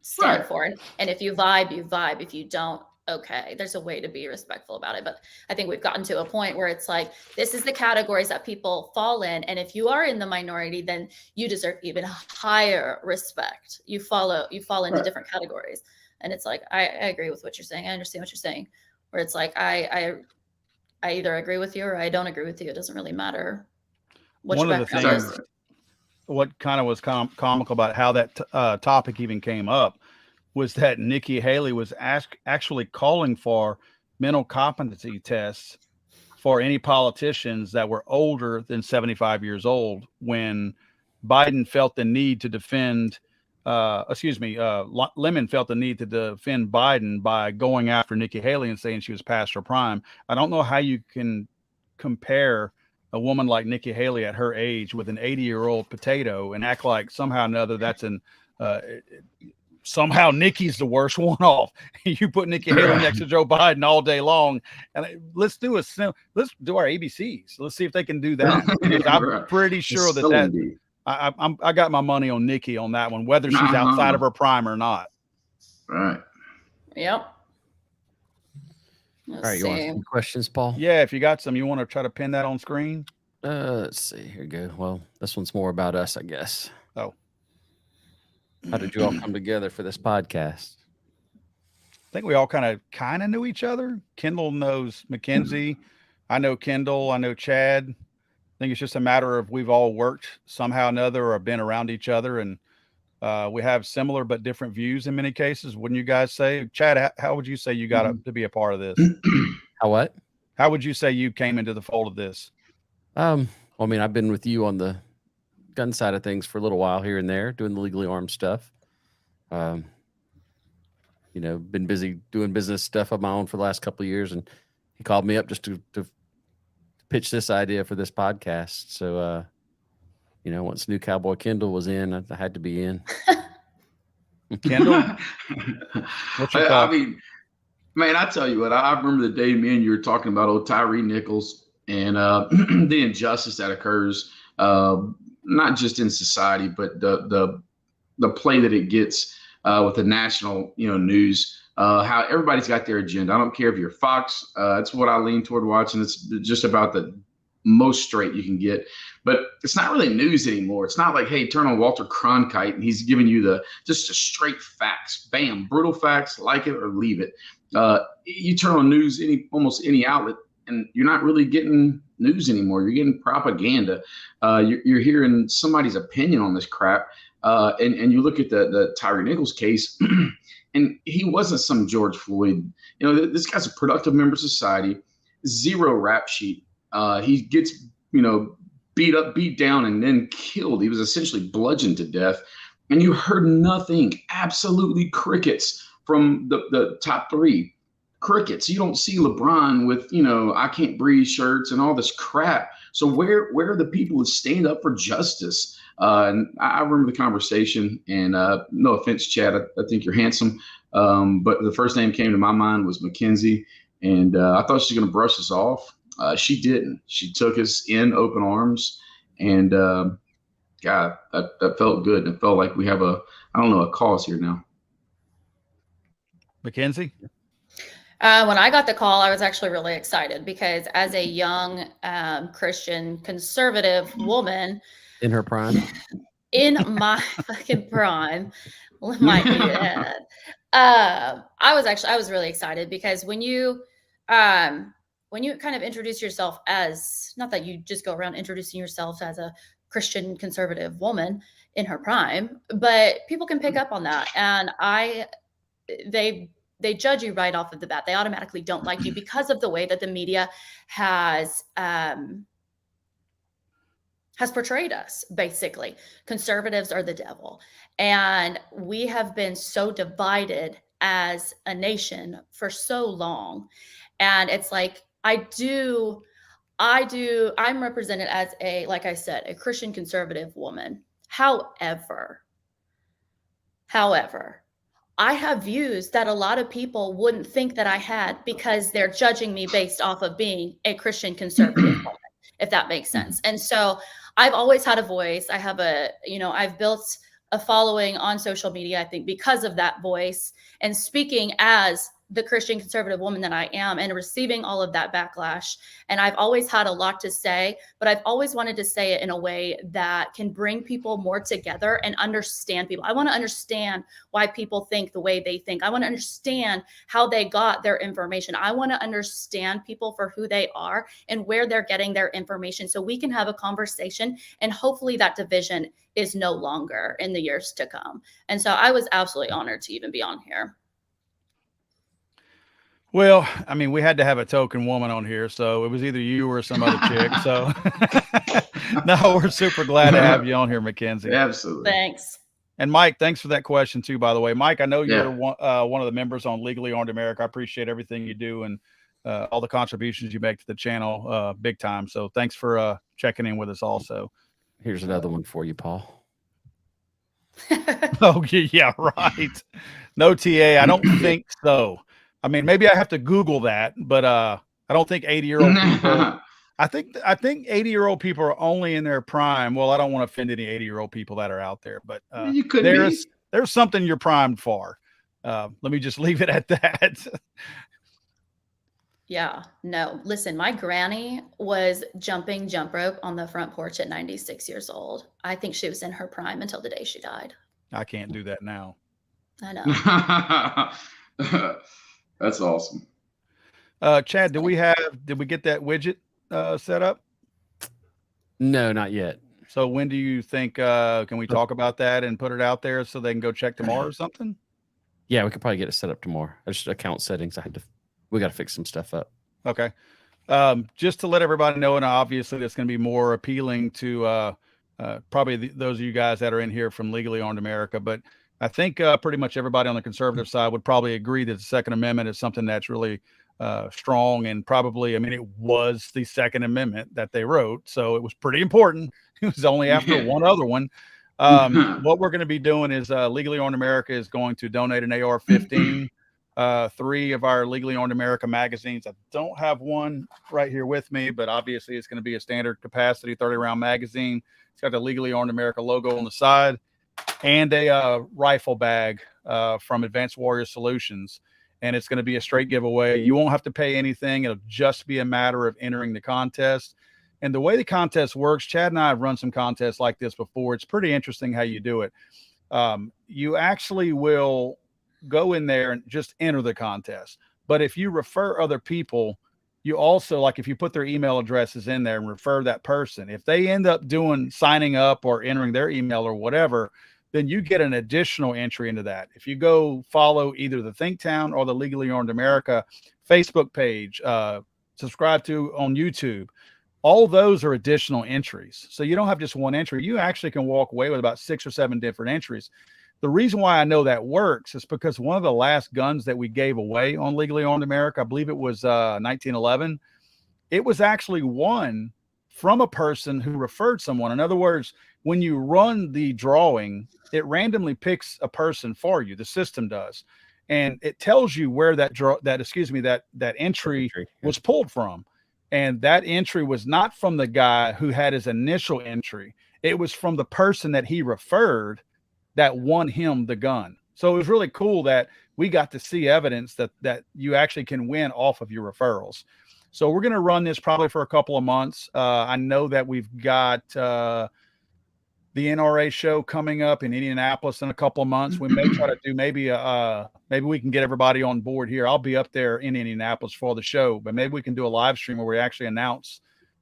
stand for. And if you vibe, you vibe. If you don't, okay, there's a way to be respectful about it. But I think we've gotten to a point where it's like, this is the categories that people fall in. And if you are in the minority, then you deserve even higher respect. You fall into different categories. And it's like, I agree with what you're saying. I understand what you're saying, where it's like, I either agree with you or I don't agree with you. It doesn't really matter what your background is. What kind of was comical about how that topic even came up was that Nikki Haley was actually calling for mental competency tests for any politicians that were older than 75 years old when Biden felt the need to defend, Lemon felt the need to defend Biden by going after Nikki Haley and saying she was past her prime. I don't know how you can compare a woman like Nikki Haley at her age with an 80-year-old potato and act like somehow or another that's somehow Nikki's the worst one off. You put Nikki Haley next to Joe Biden all day long, and let's do our ABCs. Let's see if they can do that. I'm pretty sure I got my money on Nikki on that one, whether she's outside of her prime or not. Right. Yep. All right, you want some questions, Paul? Yeah, if you got some, you want to try to pin that on screen? Let's see. Here you go. Well, this one's more about us, I guess. Oh. How did you all come together for this podcast? I think we all kind of knew each other. Kendall knows Mackenzie. I know Kendall. I know Chad. I think it's just a matter of we've all worked somehow or another or been around each other, and we have similar but different views in many cases. Wouldn't you guys say? Chad, how would you say you got to be a part of this? What? How would you say you came into the fold of this? Well, I mean, I've been with you on the gun side of things for a little while here and there, doing the legally armed stuff. Been busy doing business stuff of my own for the last couple of years, and he called me up just to pitch this idea for this podcast. So, once New Cowboy Kendall was in, I had to be in. Kendall, what's your thought? I mean, man, I tell you what, I remember the day, me and you were talking about old Tyree Nichols and the injustice that occurs. not just in society, but the play that it gets with the national, news, how everybody's got their agenda. I don't care if you're Fox. That's what I lean toward watching. It's just about the most straight you can get, but it's not really news anymore. It's not like, hey, turn on Walter Cronkite and he's giving you just the straight facts, bam, brutal facts, like it or leave it. You turn on news, almost any outlet, and you're not really getting news anymore. You're getting propaganda. You're hearing somebody's opinion on this crap. And you look at the Tyre Nichols case, and he wasn't some George Floyd. This guy's a productive member of society, zero rap sheet. He gets, beat up, beat down, and then killed. He was essentially bludgeoned to death. And you heard nothing, absolutely crickets from the top three. Crickets. You don't see LeBron with, I can't breathe shirts and all this crap. So where are the people that stand up for justice? And I remember the conversation, and no offense, Chad, I think you're handsome. But the first name came to my mind was Mackenzie. And I thought she was going to brush us off. She didn't. She took us in open arms, and God, that felt good. It felt like we have a cause here now. Mackenzie? When I got the call, I was actually really excited because as a young Christian conservative woman In her prime. in my fucking prime, might be it. I was really excited because when you kind of introduce yourself as, not that you just go around introducing yourself as a Christian conservative woman in her prime, but people can pick up on that. And they judge you right off of the bat. They automatically don't like you because of the way that the media has portrayed us. Basically, conservatives are the devil. And we have been so divided as a nation for so long. And it's like, I'm represented as like I said, a Christian conservative woman. However, I have views that a lot of people wouldn't think that I had because they're judging me based off of being a Christian conservative woman, if that makes sense. And so I've always had a voice. I've built a following on social media, I think, because of that voice and speaking as the Christian conservative woman that I am and receiving all of that backlash. And I've always had a lot to say, but I've always wanted to say it in a way that can bring people more together and understand people. I want to understand why people think the way they think. I want to understand how they got their information. I want to understand people for who they are and where they're getting their information so we can have a conversation, and hopefully that division is no longer in the years to come. And so I was absolutely honored to even be on here. Well, I mean, we had to have a token woman on here, so it was either you or some other chick. So no, we're super glad to have you on here, Mackenzie. Absolutely. Thanks. And Mike, thanks for that question too, by the way. Mike, I know you're one of the members on Legally Armed America. I appreciate everything you do and all the contributions you make to the channel, big time. So thanks for checking in with us also. Here's another one for you, Paul. Oh, yeah, right. No TA. I don't think so. I mean, maybe I have to Google that, but I don't think 80-year-old people. I think 80-year-old people are only in their prime. Well, I don't want to offend any 80-year-old people that are out there, but you could there's something you're primed for. Let me just leave it at that. Yeah, no, listen, my granny was jumping jump rope on the front porch at 96 years old. I think she was in her prime until the day she died. I can't do that now. I know. That's awesome. Chad, did we get that widget set up? No, not yet. So when do you think, can we talk about that and put it out there so they can go check tomorrow or something? Yeah, we could probably get it set up tomorrow. Just account settings. We got to fix some stuff up. Okay. Just to let everybody know, and obviously that's going to be more appealing to probably those of you guys that are in here from Legally Armed America, but I think pretty much everybody on the conservative side would probably agree that the Second Amendment is something that's really strong, and probably, I mean, it was the Second Amendment that they wrote, so it was pretty important. It was only after one other one. What we're going to be doing is Legally Armed America is going to donate an AR-15 3 of our Legally Owned America magazines. I don't have one right here with me, but obviously it's going to be a standard capacity 30-round magazine. It's got the Legally Owned America logo on the side, and a rifle bag from Advanced Warrior Solutions. And it's going to be a straight giveaway. You won't have to pay anything. It'll just be a matter of entering the contest. And the way the contest works, Chad and I have run some contests like this before. It's pretty interesting how you do it. You actually will go in there and just enter the contest. But if you refer other people, you also, like if you put their email addresses in there and refer that person, if they end up signing up or entering their email or whatever, then you get an additional entry into that. If you go follow either the Think Town or the Legally Owned America Facebook page, subscribe to on YouTube, all those are additional entries. So you don't have just one entry. You actually can walk away with about 6 or 7 different entries. The reason why I know that works is because one of the last guns that we gave away on Legally Owned America, I believe it was 1911, it was actually won from a person who referred someone. In other words, when you run the drawing, it randomly picks a person for you. The system does. And it tells you where that entry was pulled from. And that entry was not from the guy who had his initial entry. It was from the person that he referred that won him the gun. So it was really cool that we got to see evidence that you actually can win off of your referrals. So we're going to run this probably for a couple of months. I know that we've got the NRA show coming up in Indianapolis in a couple of months. We may try to do maybe we can get everybody on board here. I'll be up there in Indianapolis for the show, but maybe we can do a live stream where we actually announce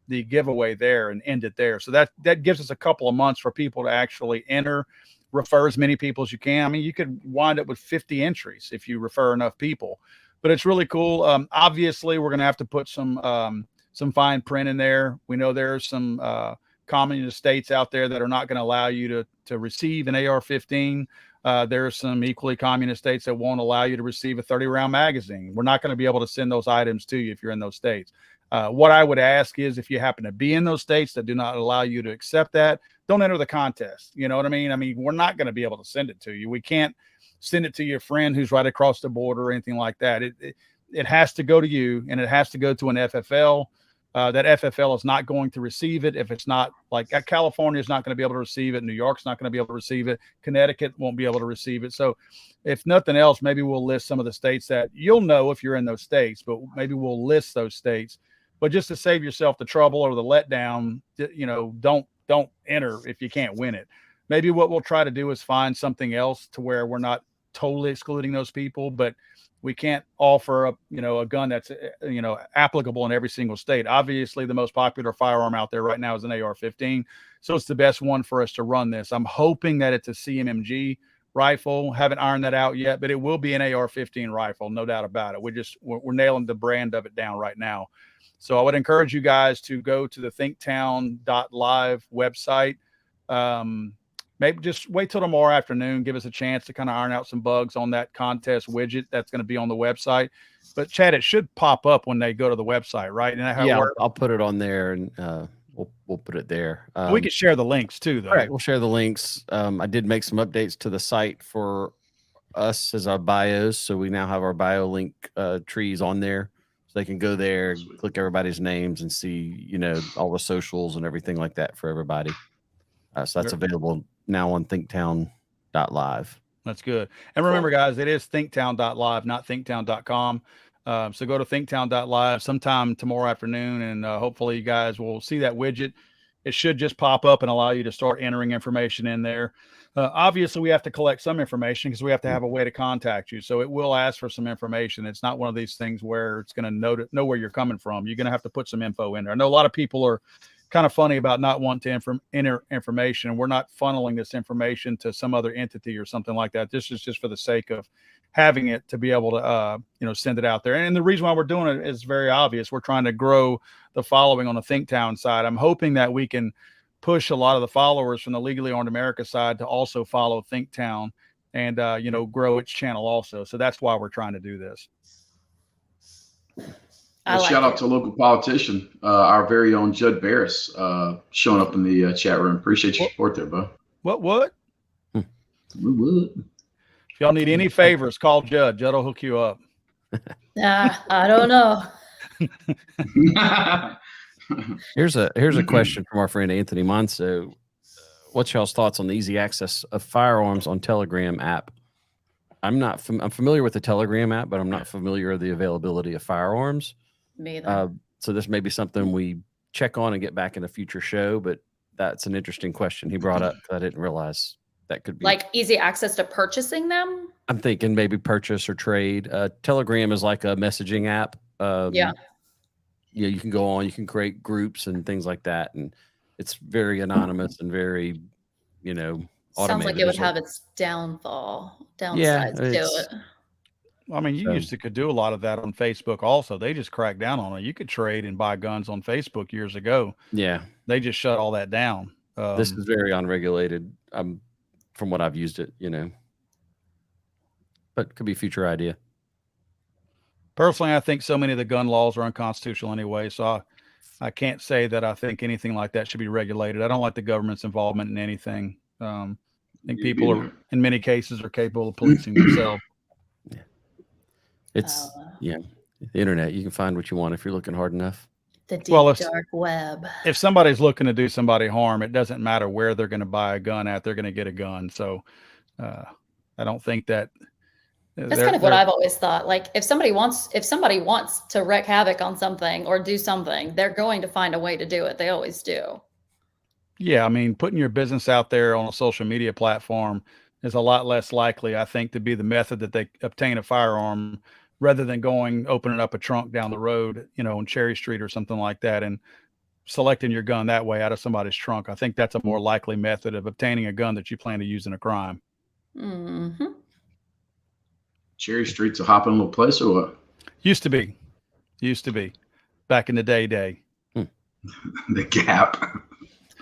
the giveaway there and end it there. So that gives us a couple of months for people to actually enter, refer as many people as you can. I mean, you could wind up with 50 entries if you refer enough people, but it's really cool. Obviously we're going to have to put some fine print in there. We know there's some communist states out there that are not going to allow you to receive an AR-15. There are some equally communist states that won't allow you to receive a 30-round magazine. We're not going to be able to send those items to you if you're in those states. What I would ask is if you happen to be in those states that do not allow you to accept that, don't enter the contest. You know what I mean? I mean, we're not going to be able to send it to you. We can't send it to your friend who's right across the border or anything like that. It has to go to you, and it has to go to an FFL. That FFL is not going to receive it if it's not like California is not going to be able to receive it. New York's not going to be able to receive it. Connecticut won't be able to receive it. So if nothing else, maybe we'll list some of the states that you'll know if you're in those states, but maybe we'll list those states. But just to save yourself the trouble or the letdown, don't enter if you can't win it. Maybe what we'll try to do is find something else to where we're not totally excluding those people, but we can't offer a gun that's applicable in every single state. Obviously, the most popular firearm out there right now is an AR-15, so it's the best one for us to run this. I'm hoping that it's a CMMG rifle. Haven't ironed that out yet, but it will be an AR-15 rifle, no doubt about it. We're nailing the brand of it down right now. So I would encourage you guys to go to the thinktown.live website. Maybe just wait till tomorrow afternoon, give us a chance to kind of iron out some bugs on that contest widget that's going to be on the website. But Chad, it should pop up when they go to the website, right? And yeah, I'll put it on there, and we'll put it there. We can share the links too, though. Right, we'll share the links. I did make some updates to the site for us as our bios, so we now have our bio link trees on there, so they can go there, click everybody's names, and see all the socials and everything like that for everybody. So that's available now on thinktown.live. That's good. And remember, guys, it is thinktown.live, not thinktown.com. So go to thinktown.live sometime tomorrow afternoon, and hopefully you guys will see that widget. It should just pop up and allow you to start entering information in there. Obviously, we have to collect some information because we have to have a way to contact you. So it will ask for some information. It's not one of these things where it's going to know where you're coming from. You're going to have to put some info in there. I know a lot of people are kind of funny about not wanting to enter information. We're not funneling this information to some other entity or something like that. This is just for the sake of having it to be able to, send it out there. And the reason why we're doing it is very obvious. We're trying to grow the following on the ThinkTown side. I'm hoping that we can push a lot of the followers from the Legally Owned America side to also follow ThinkTown and, grow its channel also. So that's why we're trying to do this. Shout out to a local politician, our very own Judd Barris, showing up in the chat room. Appreciate your support there, bud. What? If y'all need any favors, call Judd. Judd will hook you up. I don't know. Here's a question from our friend Anthony Monso. What's y'all's thoughts on the easy access of firearms on Telegram app? I'm familiar with the Telegram app, but I'm not familiar with the availability of firearms. Me either. So this may be something we check on and get back in a future show, but that's an interesting question he brought up. I didn't realize that could be Like easy access to purchasing them. I'm thinking maybe purchase or trade. Telegram is like a messaging app. Yeah. Yeah, you can go on, you can create groups and things like that. And it's very anonymous and very, automated. Sounds like it would have its downsides to it. I mean, you used to could do a lot of that on Facebook also. They just cracked down on it. You could trade and buy guns on Facebook years ago. Yeah. They just shut all that down. This is very unregulated from what I've used it, but could be a future idea. Personally, I think so many of the gun laws are unconstitutional anyway. So I can't say that I think anything like that should be regulated. I don't like the government's involvement in anything. I think people are, in many cases, are capable of policing themselves. Yeah. It's the internet. You can find what you want if you're looking hard enough. The deep dark web. If somebody's looking to do somebody harm, it doesn't matter where they're going to buy a gun at. They're going to get a gun. So I don't think that. That's kind of what I've always thought. Like if somebody wants to wreak havoc on something or do something, they're going to find a way to do it. They always do. Yeah, I mean, putting your business out there on a social media platform is a lot less likely, I think, to be the method that they obtain a firearm rather than opening up a trunk down the road, on Cherry Street or something like that and selecting your gun that way out of somebody's trunk. I think that's a more likely method of obtaining a gun that you plan to use in a crime. Mm-hmm. Cherry Street's a hopping little place or what? Used to be back in the day. The Gap.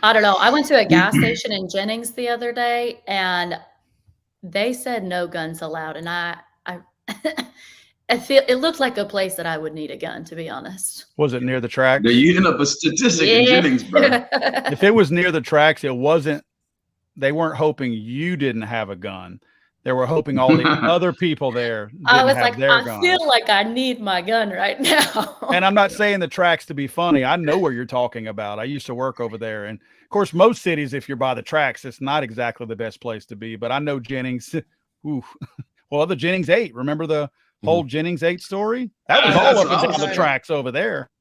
I don't know. I went to a gas station in Jennings the other day and they said no guns allowed. And I feel it looked like a place that I would need a gun, to be honest. Was it near the tracks? They're using up a statistic in Jennings, bro. If it was near the tracks, they weren't hoping you didn't have a gun. They were hoping all the other people there didn't I was have like, their I guns. feel like I need my gun right now. And I'm not saying the tracks to be funny. I know where you're talking about. I used to work over there. And of course, most cities, if you're by the tracks, it's not exactly the best place to be. But I know Jennings. Ooh. Well, the Jennings 8. Remember the whole Jennings 8 story? That was all up and down the tracks over there.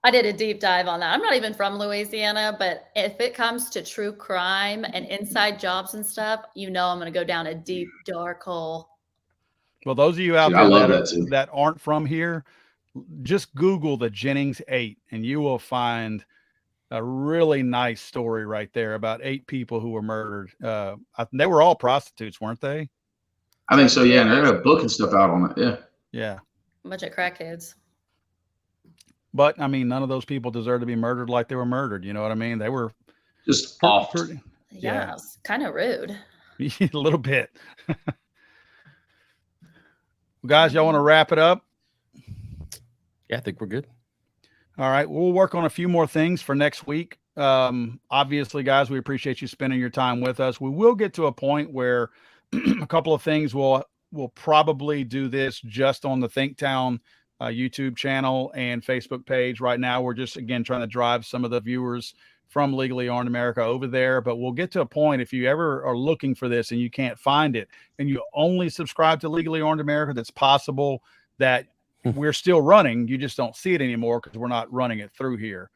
I did a deep dive on that. I'm not even from Louisiana, but if it comes to true crime and inside jobs and stuff, I'm going to go down a deep, dark hole. Well, those of you out there that aren't from here, just Google the Jennings 8 and you will find a really nice story right there about 8 people who were murdered. They were all prostitutes, weren't they? I think so, yeah. And they're booking stuff out on it. Yeah. Yeah. A bunch of crackheads. But I mean, none of those people deserve to be murdered like they were murdered. You know what I mean? They were just off. Yeah, it's kind of rude. A little bit. Well, guys, y'all want to wrap it up? Yeah, I think we're good. All right. We'll work on a few more things for next week. Obviously, guys, we appreciate you spending your time with us. We will get to a point where a couple of things we'll probably do this just on the Thinktown YouTube channel and Facebook page. Right now, we're just, again, trying to drive some of the viewers from Legally Armed America over there. But we'll get to a point, if you ever are looking for this and you can't find it and you only subscribe to Legally Armed America, that's possible that we're still running. You just don't see it anymore because we're not running it through here.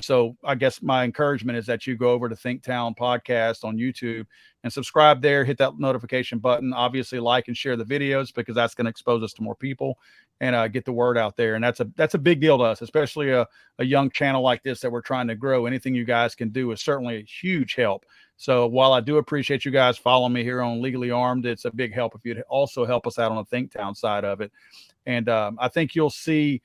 So I guess my encouragement is that you go over to Thinktown Podcast on YouTube and subscribe there, hit that notification button, obviously like and share the videos because that's going to expose us to more people and get the word out there. And that's a big deal to us, especially a young channel like this that we're trying to grow. Anything you guys can do is certainly a huge help. So while I do appreciate you guys following me here on Legally Armed, it's a big help if you'd also help us out on the Thinktown side of it. And I think you'll see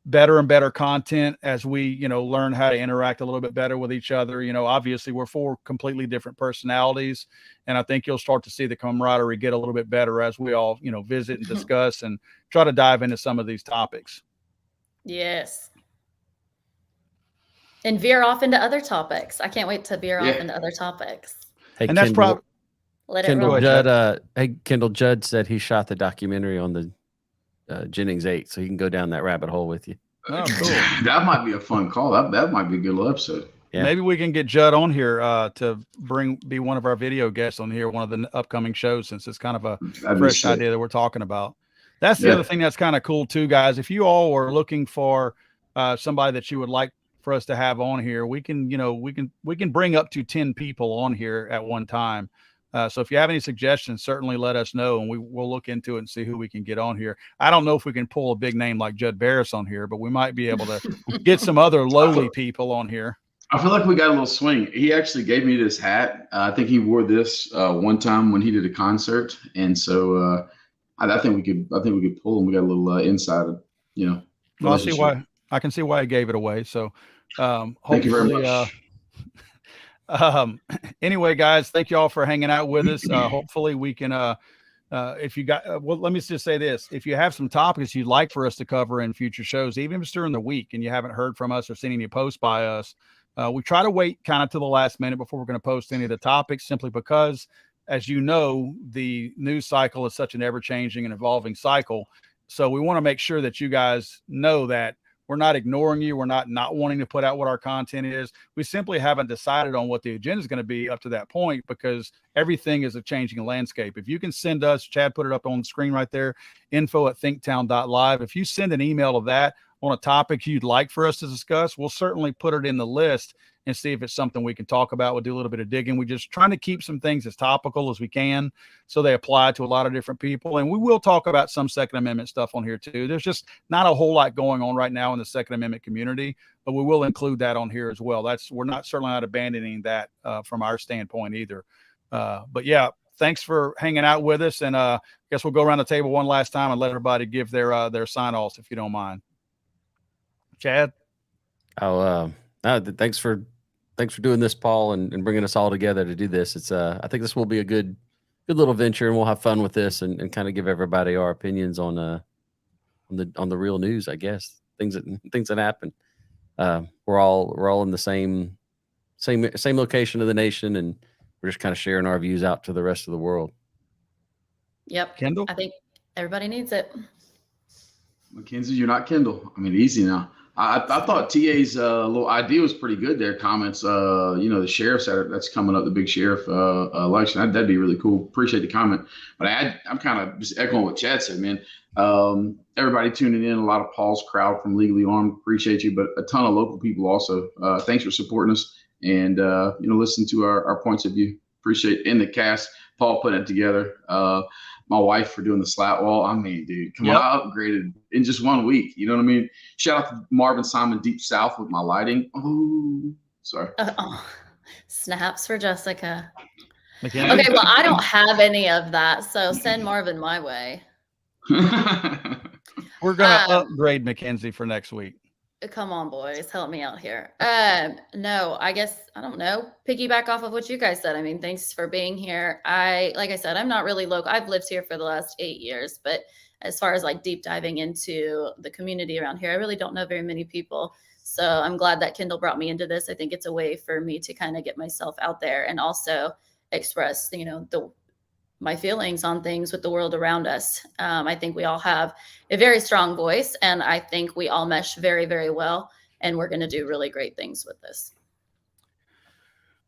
better and better content as we, learn how to interact a little bit better with each other. Obviously we're 4 completely different personalities, and I think you'll start to see the camaraderie get a little bit better as we all, visit and discuss and try to dive into some of these topics. Yes. And veer off into other topics. I can't wait to veer off into other topics. Hey, and that's probably let Kendall it roll. Judd. Kendall Judd said he shot the documentary on the Jennings 8, so he can go down that rabbit hole with you. Oh, cool. That might be a fun call. That might be a good little episode. Yeah. Maybe we can get Judd on here to be one of our video guests on here, one of the upcoming shows, since it's kind of a That'd be fresh sick. idea that we're talking about. That's the Yeah. other thing that's kind of cool too, guys. If you all are looking for somebody that you would like for us to have on here, we can bring up to 10 people on here at one time. So if you have any suggestions, certainly let us know, and we'll look into it and see who we can get on here. I don't know if we can pull a big name like Judd Barris on here, but we might be able to get some other lowly people on here. I feel like we got a little swing. He actually gave me this hat. I think he wore this one time when he did a concert, and so I think we could pull him. We got a little inside, Well, I see why. I can see why he gave it away. So, Thank you very much. Anyway, guys, thank you all for hanging out with us. Hopefully we can, if you got, well, let me just say this. If you have some topics you'd like for us to cover in future shows, even if it's during the week and you haven't heard from us or seen any posts by us, we try to wait kind of to the last minute before we're going to post any of the topics, simply because, as you know, the news cycle is such an ever-changing and evolving cycle. So we want to make sure that you guys know that we're not ignoring you. We're not wanting to put out what our content is. We simply haven't decided on what the agenda is going to be up to that point, because everything is a changing landscape. If you can send us, Chad put it up on the screen right there, info@thinktown.live. If you send an email of that on a topic you'd like for us to discuss, we'll certainly put it in the list and see if it's something we can talk about. We'll do a little bit of digging. We're just trying to keep some things as topical as we can so they apply to a lot of different people. And we will talk about some Second Amendment stuff on here too. There's just not a whole lot going on right now in the Second Amendment community, but we will include that on here as well. We're certainly not abandoning that from our standpoint either. But yeah, thanks for hanging out with us. And I guess we'll go around the table one last time and let everybody give their sign-offs, if you don't mind. Chad? Thanks for doing this, Paul, and bringing us all together to do this. It's I think this will be a good little venture, and we'll have fun with this and kind of give everybody our opinions on the real news, I guess. Things that happen. We're all in the same location of the nation, and we're just kind of sharing our views out to the rest of the world. Yep. Kendall? I think everybody needs it. Mackenzie, you're not Kendall. I mean, easy now. I thought TA's little idea was pretty good there. Comments, the sheriff's that's coming up, the big sheriff election. That'd be really cool. Appreciate the comment. But I'm kind of just echoing what Chad said, man. Everybody tuning in, a lot of Paul's crowd from Legally Armed. Appreciate you, but a ton of local people also. Thanks for supporting us and listen to our points of view. Appreciate it. In the cast, Paul putting it together. My wife for doing the slat wall. I mean, dude, come on, I upgraded in just 1 week. You know what I mean? Shout out to Marvin Simon Deep South with my lighting. Oh, sorry. Snaps for Jessica. Mackenzie? Okay, well, I don't have any of that, so send Marvin my way. We're going to upgrade Mackenzie for next week. Come on, boys, help me out here. No, I guess, I don't know, piggyback off of what you guys said. I mean, thanks for being here. Like I said, I'm not really local. I've lived here for the last 8 years, but as far as like deep diving into the community around here, I really don't know very many people. So I'm glad that Kendall brought me into this. I think it's a way for me to kind of get myself out there and also express, my feelings on things with the world around us. I think we all have a very strong voice, and I think we all mesh very, very well, and we're going to do really great things with this.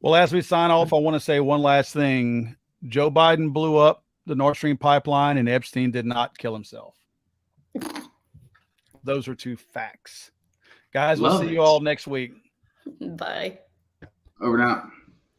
Well, as we sign off, I want to say one last thing. Joe Biden blew up the Nord Stream pipeline, and Epstein did not kill himself. Those are two facts. Guys, we'll see you all next week. Bye. Over and out.